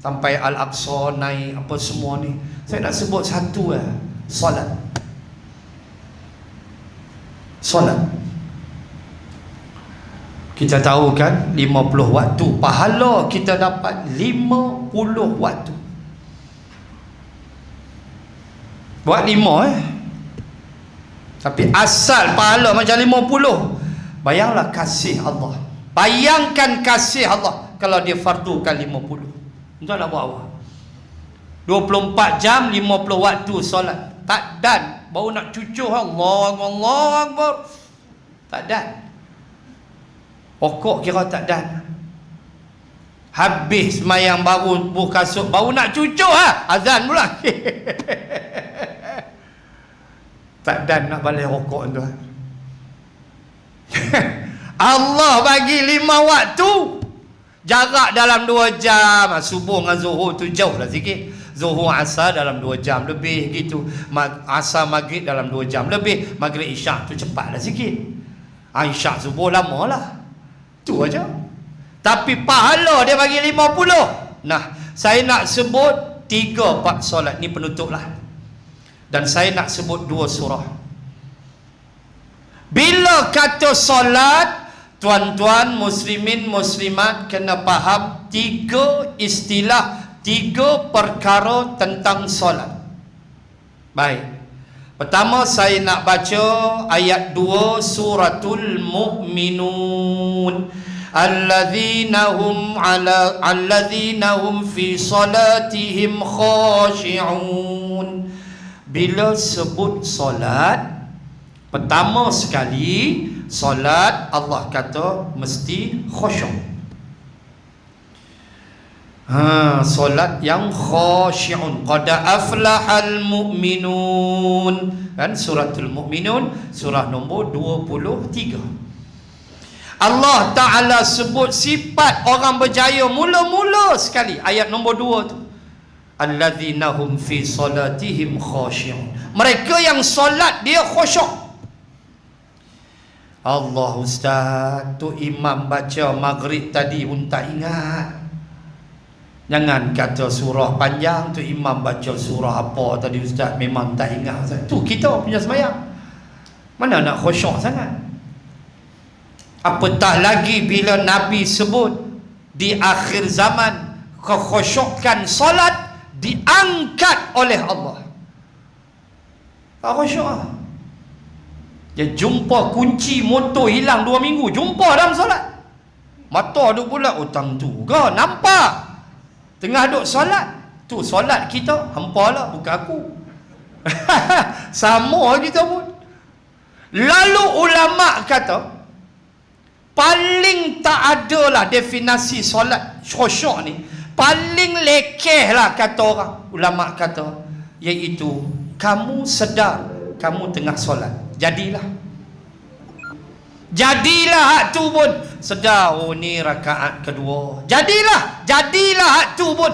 sampai Al-Aqsa naik apa semua ni. Saya nak sebut satu lah, solat. Solat, kita tahu kan 50 waktu, pahala kita dapat 50 waktu. Buat 5 tapi asal pahala macam 50. Bayanglah kasih Allah. Bayangkan kasih Allah kalau dia fardukan 50. Tuan nak buat apa? 24 jam 50 waktu solat. Tak dan, baru nak cucuh Allahu Akbar. Tak dan. Pokok kira tak dan. Habis semayang baru buka kasut, baru nak cucuh azan pula. Tak dan nak balik rokok tu. Allah bagi 5 waktu, jarak dalam 2 jam. Subuh dengan zuhur tu jauh lah sikit, zuhur asar dalam 2 jam lebih gitu, asar maghrib dalam 2 jam lebih, maghrib isyak tu cepat lah sikit, isyak subuh lama lah. Tu aja. Tapi pahala dia bagi 50. Nah, saya nak sebut 3-4 solat ni penutup lah. Dan saya nak sebut 2 surah. Bila kata solat, tuan-tuan muslimin muslimat kena faham 3 istilah, 3 perkara tentang solat. Baik. Pertama saya nak baca ayat 2 suratul Mu'minun. Alladzina hum fi salatihim khashi'un. Bila sebut solat, pertama sekali solat Allah kata mesti khusyuk. Solat yang khasyi'un. Qad aflahal mu'minun. Kan suratul Mu'minun, surah nombor 23. Allah Ta'ala sebut sifat orang berjaya mula-mula sekali, ayat nombor 2 tu. Alladzina hum fi salatihim khasyi'un. Mereka yang solat dia khusyuk. Allah Ustaz, tu imam baca maghrib tadi pun tak ingat. Jangan kata surah panjang, tu imam baca surah apa tadi Ustaz, memang tak ingat Ustaz. Tu kita punya sembahyang. Mana nak khusyuk sangat? Apatah lagi bila Nabi sebut di akhir zaman kekhusyukan solat diangkat oleh Allah. Tak khusyuk lah. Dia jumpa kunci motor hilang 2 minggu, jumpa dalam solat. Mata duk pula, utang tu ke? Nampak tengah duk solat. Tu solat kita, hampa lah, bukan aku. Sama kita pun. Lalu ulama kata paling tak adalah definisi solat khusyuk ni, paling lekeh lah kata orang. Ulama kata iaitu kamu sedar kamu tengah solat, jadilah hak tu pun sedar, oh ni rakaat kedua, jadilah hak tu pun.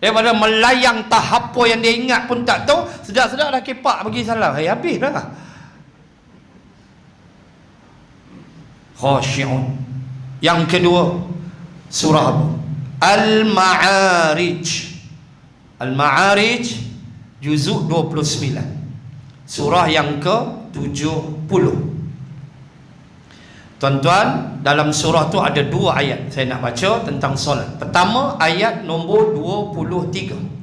Daripada melayang tahap apa yang dia ingat pun tak tahu, sedar-sedar dah kepak bagi salam, habis dah. Khasyi'un. Yang kedua surah Al-Ma'arij. Al-Ma'arij juzuk 29, surah yang ke-70. Tuan-tuan, dalam surah tu ada 2 ayat saya nak baca tentang solat. Pertama ayat nombor 23.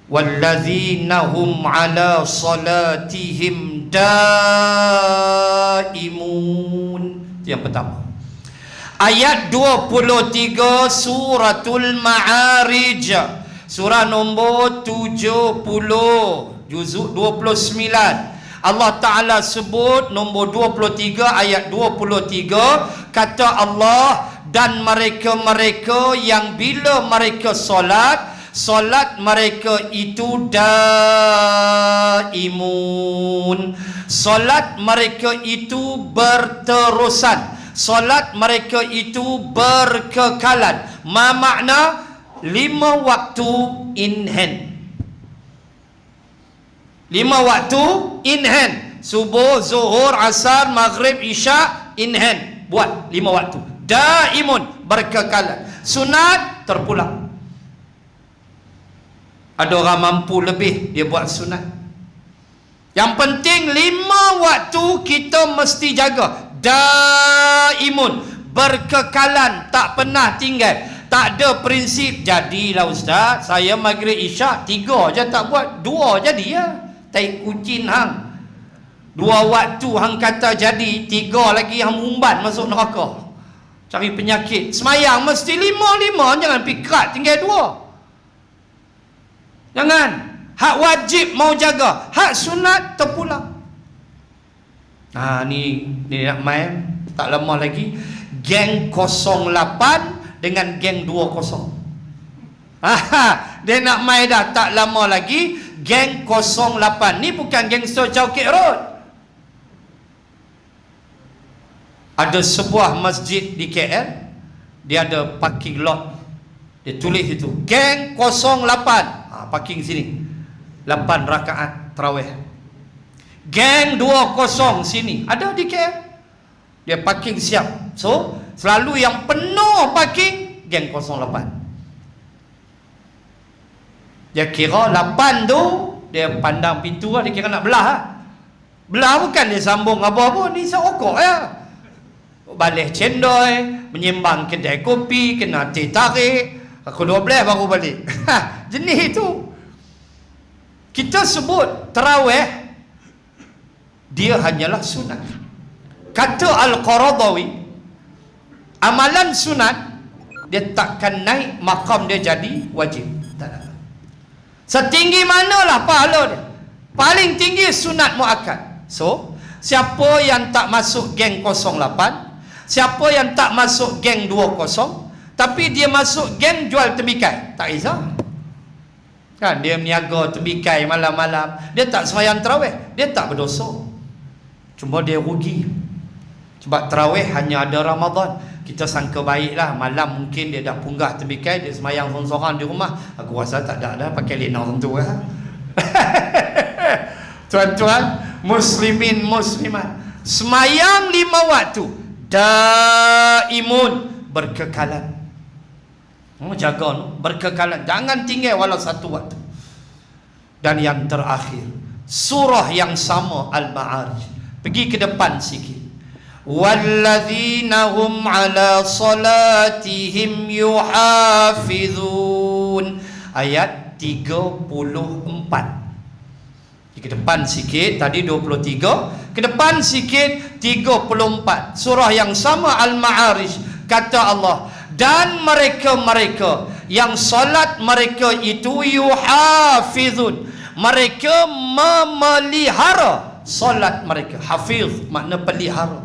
Wallazina hum ala salatihim daimun. Itu yang pertama. Ayat 23 suratul Ma'arij, surah nombor 70, juzuk 29. Allah Ta'ala sebut nombor 23 ayat 23, kata Allah, dan mereka-mereka yang bila mereka solat mereka itu daimun. Solat mereka itu berterusan, solat mereka itu berkekalan. Ma makna? 5 waktu in hand. 5 waktu in hand. Subuh, zuhur, asar, maghrib, isyak in hand. Buat 5 waktu. Daimun, berkekalan. Sunat terpulang. Ada orang mampu lebih, dia buat sunat. Yang penting 5 waktu kita mesti jaga. Daimun, berkekalan, tak pernah tinggal. Tak ada prinsip jadilah Ustaz, saya maghrib isyak 3 je tak buat, 2 jadi ya. Tai kucing hang 2 waktu hang kata jadi, 3 lagi hang umban masuk neraka, cari penyakit. Semayang mesti 5, jangan pikrat tinggal 2. Jangan. Hak wajib mau jaga, hak sunat terpulang. Ni nak main tak lama lagi geng 08 dengan geng 20. Dia nak main dah tak lama lagi geng 08. Ni bukan gangster Chowkit Road. Ada sebuah masjid di KL, dia ada parking lot, dia tulis itu geng 08. Parking sini 8 rakaat tarawih. Geng 20 sini ada di KL, dia parking siap. So selalu yang penuh parking geng 08. Dia kira 8 tu, dia pandang pintu lah, dia kira nak belah lah. Belah bukan dia sambung apa-apa, ni seokok ya. balik cendol, menyembang kedai kopi, kena teh tarik, aku 12 baru balik. Jenis itu. Kita sebut tarawih, dia hanyalah sunat. Kata Al-Qaradawi, amalan sunat dia takkan naik makam dia jadi wajib. Tak ada. Setinggi manalah pahala dia, paling tinggi sunat muakkad. So, siapa yang tak masuk geng 08, siapa yang tak masuk geng 20, tapi dia masuk geng jual tembikai, tak risau. Kan dia meniaga tembikai malam-malam, dia tak sembahyang tarawih, dia tak berdosa. Cuma dia rugi. Sebab tarawih hanya ada Ramadan. Kita sangka baiklah, malam mungkin dia dah punggah tembikai, dia sembahyang sorang-sorang di rumah. Aku rasa tak ada dah, pakai lena tentu lah. Tuan-tuan muslimin muslimat, sembahyang 5 waktu daimun, berkekalan. Jaga berkekalan, jangan tinggal walau 1 waktu. Dan yang terakhir, surah yang sama Al-Ma'arij. Pergi ke depan sikit. Walladzina hum ala salatihim yuhafizun. Ayat 34. Ke depan sikit, tadi 23, ke depan sikit 34. Surah yang sama Al-Ma'arij. Kata Allah, dan mereka-mereka yang salat mereka itu yuhafizun, mereka memelihara salat mereka. Hafiz makna pelihara.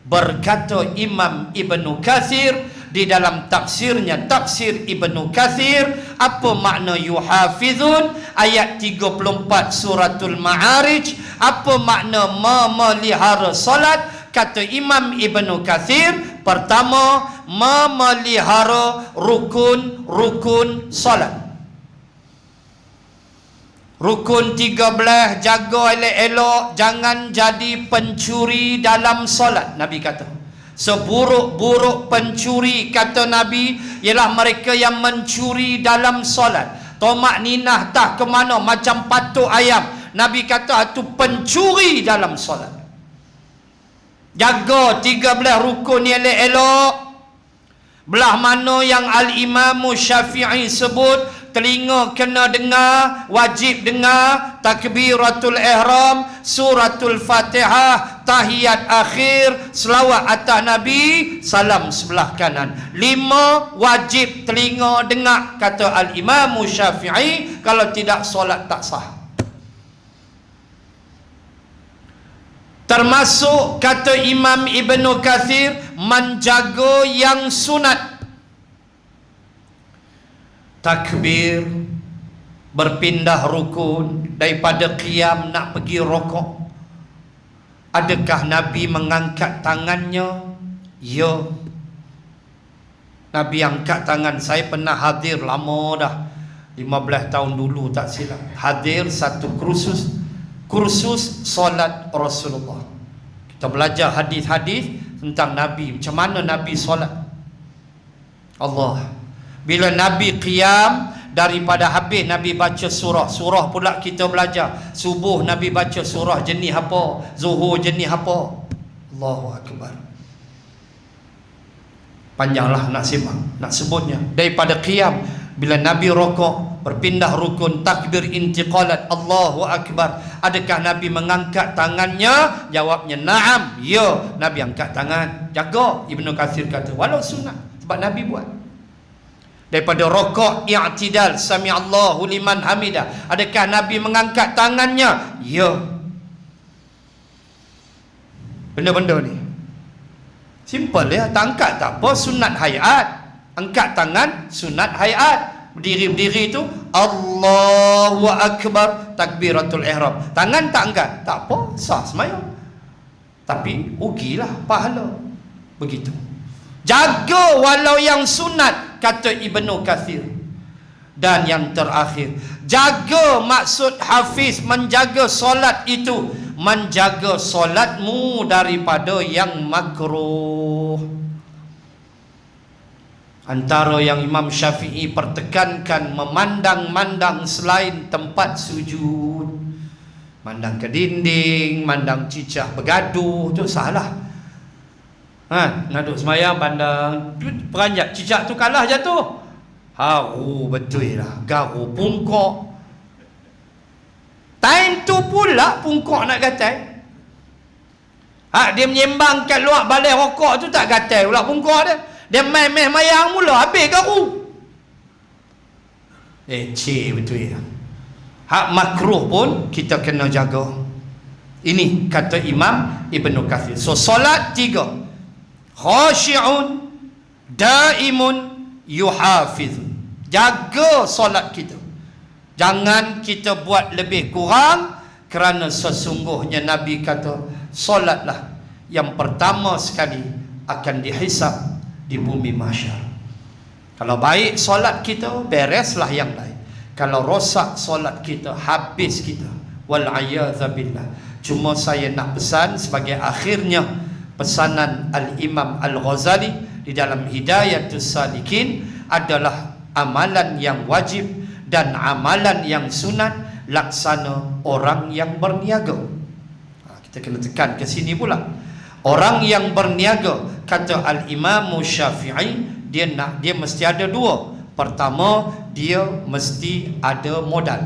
Berkata Imam Ibnu Katsir di dalam tafsirnya, tafsir Ibnu Katsir, apa makna yuhafizun? Ayat 34 suratul Ma'arij, apa makna memelihara salat? Kata Imam Ibnu Katsir, pertama, memelihara rukun-rukun salat. Rukun 13, jaga elok-elok, jangan jadi pencuri dalam solat. Nabi kata, seburuk-buruk pencuri, kata Nabi, ialah mereka yang mencuri dalam solat. Tomak ninah tak ke mana, macam patuk ayam. Nabi kata, itu pencuri dalam solat. Jaga 13 rukun elok-elok. Belah mana yang Al-Imam Syafi'i sebut, telinga kena dengar, wajib dengar takbiratul ihram, suratul Fatihah, tahiyat akhir, selawat atas Nabi, salam sebelah kanan. 5 wajib telinga dengar, kata Al-Imam Syafi'i. Kalau tidak, solat tak sah. Termasuk kata Imam Ibnu Katsir, menjaga yang sunat. Takbir, berpindah rukun, daripada qiyam nak pergi rokok. Adakah Nabi mengangkat tangannya? Ya. Nabi angkat tangan. Saya pernah hadir lama dah, 15 tahun dulu tak silap. Hadir satu kursus solat Rasulullah. Kita belajar hadis-hadis tentang Nabi, macam mana Nabi solat. Allah, bila Nabi qiyam, daripada habis Nabi baca surah pula kita belajar. Subuh Nabi baca surah jenis apa, zuhur jenis apa. Allahu Akbar. Panjanglah nak simak, nak sebutnya. Daripada qiyam, bila Nabi rokok, berpindah rukun, takbir intiqalat, Allahu Akbar. Adakah Nabi mengangkat tangannya? Jawabnya na'am, ya. Nabi angkat tangan. Jaga, Ibnu Katsir kata, walau sunat, sebab Nabi buat. Daripada rokok, i'tidal, sami'allahu liman hamidah. Adakah Nabi mengangkat tangannya? Ya. Benda-benda ni simple ya, tak angkat tak apa, sunat hayat. Angkat tangan, sunat hayat. Berdiri-berdiri itu Allahu Akbar, takbiratul ihram. Tangan tak angkat, tak apa, sah sembahyang. Tapi rugilah pahala. Begitu. Jaga walau yang sunat, kata Ibnu Katsir. Dan yang terakhir, jaga, maksud hafiz, menjaga solat itu, menjaga solatmu daripada yang makruh. Antara yang Imam Syafi'i pertekankan, memandang-mandang selain tempat sujud, mandang ke dinding, mandang cicak bergaduh, itu salah. Nak duduk semayang pandang peranjat, cicak tu kalah jatuh. Haru betul lah, garu pungkok. Time tu pula pungkok nak gatai. Dia menyembang kat luar balai rokok tu tak gatai pula pungkok dia. Dia main mayang mula habis garu. Cik betul lah. Hak makruh pun kita kena jaga. Ini kata Imam Ibn Kathir. So solat 3. Khashi'un daimun yuhafizun. Jaga solat kita. Jangan kita buat lebih kurang, kerana sesungguhnya Nabi kata solatlah yang pertama sekali akan dihisab di bumi mahsyar. Kalau baik solat kita, bereslah yang lain. Kalau rosak solat kita, habis kita. Wal'ayyadzabillah. Cuma saya nak pesan sebagai akhirnya pesanan Al-Imam Al-Ghazali di dalam Hidayatus Salikin adalah amalan yang wajib dan amalan yang sunat laksana orang yang berniaga. Kita kena tekan ke sini pula. Orang yang berniaga, kata Al-Imam Syafi'i, dia mesti ada dua. Pertama, dia mesti ada modal.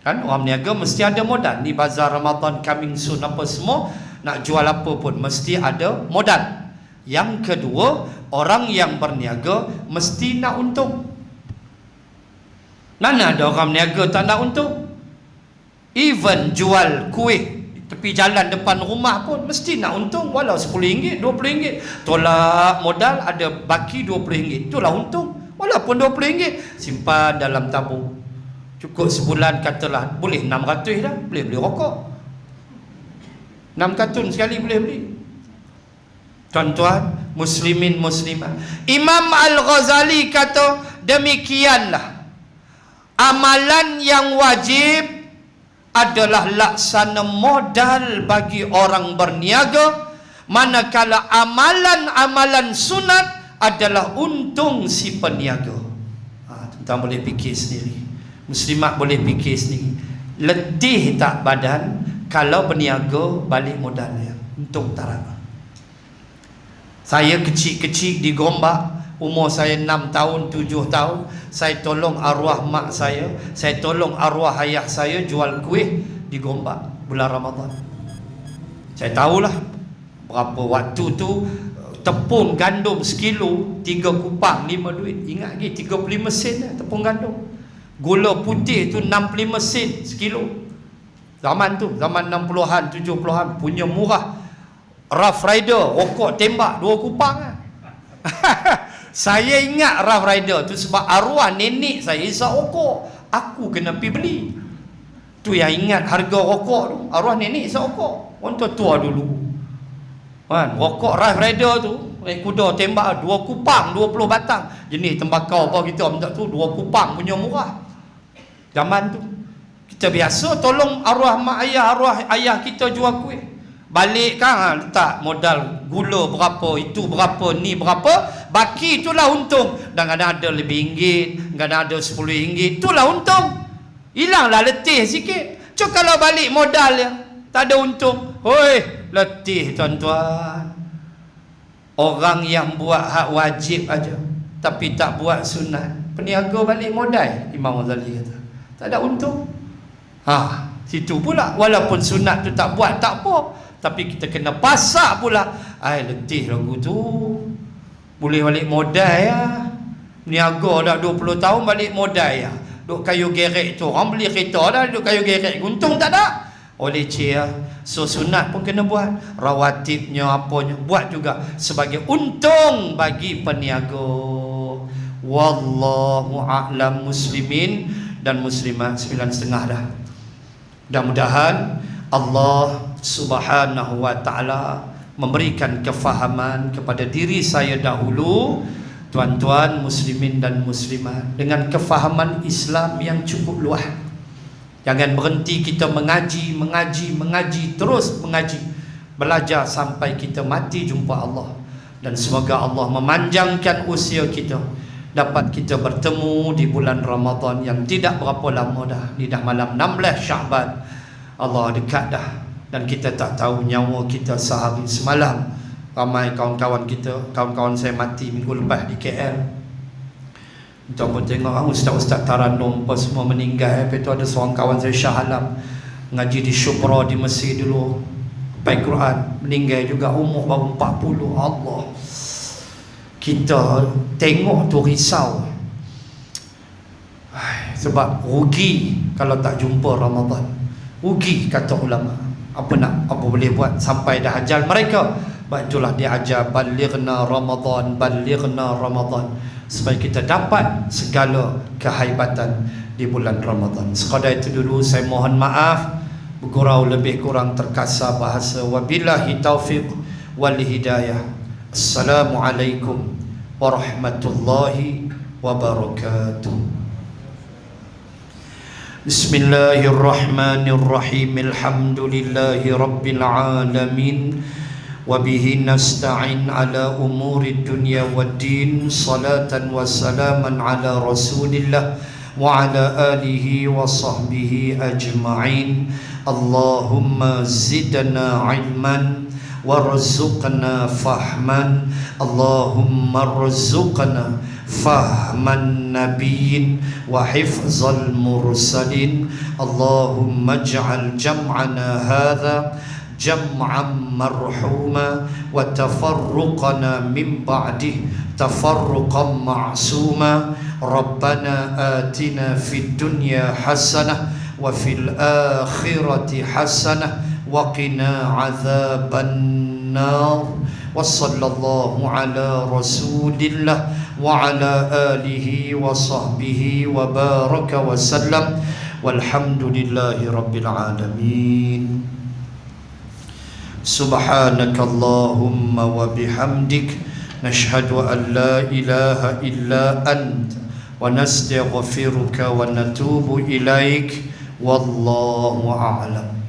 Kan orang berniaga mesti ada modal. Ni bazar Ramadan coming soon apa semua, nak jual apa pun mesti ada modal. Yang kedua, orang yang berniaga mesti nak untung. Mana ada orang berniaga tak nak untung? Even jual kuih di tepi jalan depan rumah pun mesti nak untung, walau RM10, RM20. Tolak modal, ada baki RM20, itulah untung. Walaupun RM20, simpan dalam tabung. Cukup sebulan katalah boleh 600 dah, boleh beli rokok. 6 kartun sekali boleh beli. Tuan-tuan, muslimin muslimat, Imam Al-Ghazali kata demikianlah amalan yang wajib adalah laksana modal bagi orang berniaga, manakala amalan-amalan sunat adalah untung si peniaga. Tuan-tuan boleh fikir sendiri, muslimat boleh fikir sendiri. Letih tak badan kalau peniaga balik modal dia, untung tak apa. Saya kecil-kecil di Gombak, umur saya 6 tahun, 7 tahun, saya tolong arwah mak saya tolong arwah ayah saya jual kuih di Gombak bulan Ramadan. Saya tahulah berapa waktu tu tepung gandum sekilo 3 kupang 5 duit. Ingat lagi 35 sen tepung gandum. Gula putih tu 65 sen sekilo. Zaman tu, zaman 60-an, 70-an, punya murah. Rough Rider, rokok tembak 2 kupang lah. Saya ingat Rough Rider tu sebab arwah nenek saya isap rokok, aku kena pergi beli. Tu yang ingat harga rokok tu, arwah nenek isap rokok. Orang tua dulu kan, rokok Rough Rider tu, kuda tembak 2 kupang 20 batang. Jenis tembakau apa kita minta tu 2 kupang punya murah. Zaman tu kita biasa tolong arwah mak ayah, arwah ayah kita jual kuih. Balik kan letak modal gula berapa, itu berapa, ni berapa, baki itulah untung. Dan kadang ada lebih ringgit, kadang ada RM10, itulah untung. Hilanglah letih sikit. Cuk kalau balik modal ya, tak ada untung. Hoi, letih tuan-tuan. Orang yang buat hak wajib aja tapi tak buat sunat, peniaga balik modal, Imam Ghazali kata, tak ada untung. Situ pula walaupun sunat tu tak buat tak apa, tapi kita kena pasak pula. Letih lagu tu. Boleh balik modal ya. Niaga dah 20 tahun balik modal ya. Duk kayu gerek tu, orang beli kereta dah duk kayu gerek, untung tak ada. Oleh cia. So sunat pun kena buat, rawatibnya apanya buat juga sebagai untung bagi peniaga. Wallahu a'lam. Muslimin dan muslimat 9.5 dah. Mudah-mudahan Allah Subhanahu wa ta'ala memberikan kefahaman kepada diri saya dahulu, tuan-tuan muslimin dan muslimat, dengan kefahaman Islam yang cukup luas. Jangan berhenti kita mengaji, terus mengaji, belajar sampai kita mati jumpa Allah. Dan semoga Allah memanjangkan usia kita, dapat kita bertemu di bulan Ramadan yang tidak berapa lama dah. Ni dah malam 16 Syaban. Allah dekat dah. Dan kita tak tahu nyawa kita sehari semalam Ramai kawan-kawan kita, kawan-kawan saya mati minggu lepas di KL. Kita pun tengok ustaz-ustaz Taranum apa semua meninggal. Lepas tu ada seorang kawan saya, Shah Alam, ngaji di Syubra di Mesir dulu, baik Quran, meninggal juga, umur baru 40. Allah, kita tengok tu risau. Sebab rugi kalau tak jumpa Ramadan. Rugi kata ulama. Apa boleh buat, sampai dah ajal mereka. Sebab itulah dia ajar balighna Ramadan, balighna Ramadan, supaya kita dapat segala kehaibatan di bulan Ramadan. Sekadar itu dulu, saya mohon maaf bergurau lebih kurang terkasar bahasa. Wabillahi taufiq wal hidayah. Assalamualaikum warahmatullahi wabarakatuh. Bismillahirrahmanirrahim. Alhamdulillahi rabbil alamin. Wabihi nasta'in ala umuri dunya waddin. Salatan wa salaman ala rasulillah wa ala alihi wa sahbihi ajma'in. Allahumma zidna ilman warzuqna fahman. Allahumma rzuqna fahman nabiyyin wa hifzal mursalin. Allahumma ij'al jam'ana hadha jam'an marhuma wa tafarruqana min ba'dih tafarruqan ma'suma. Rabbana atina fid dunya hasanah wa fil akhirati hasanah wa qina adzaban nar. Wa sallallahu ala rasulillah wa ala alihi wa sahbihi wa baraka wa sallam. Walhamdulillahi rabbil alamin. Subhanakallahumma wa bihamdik, nashhadu an la ilaha illa ant, wa nastaghfiruka wa natubu ilaik. Wallahu a'lam.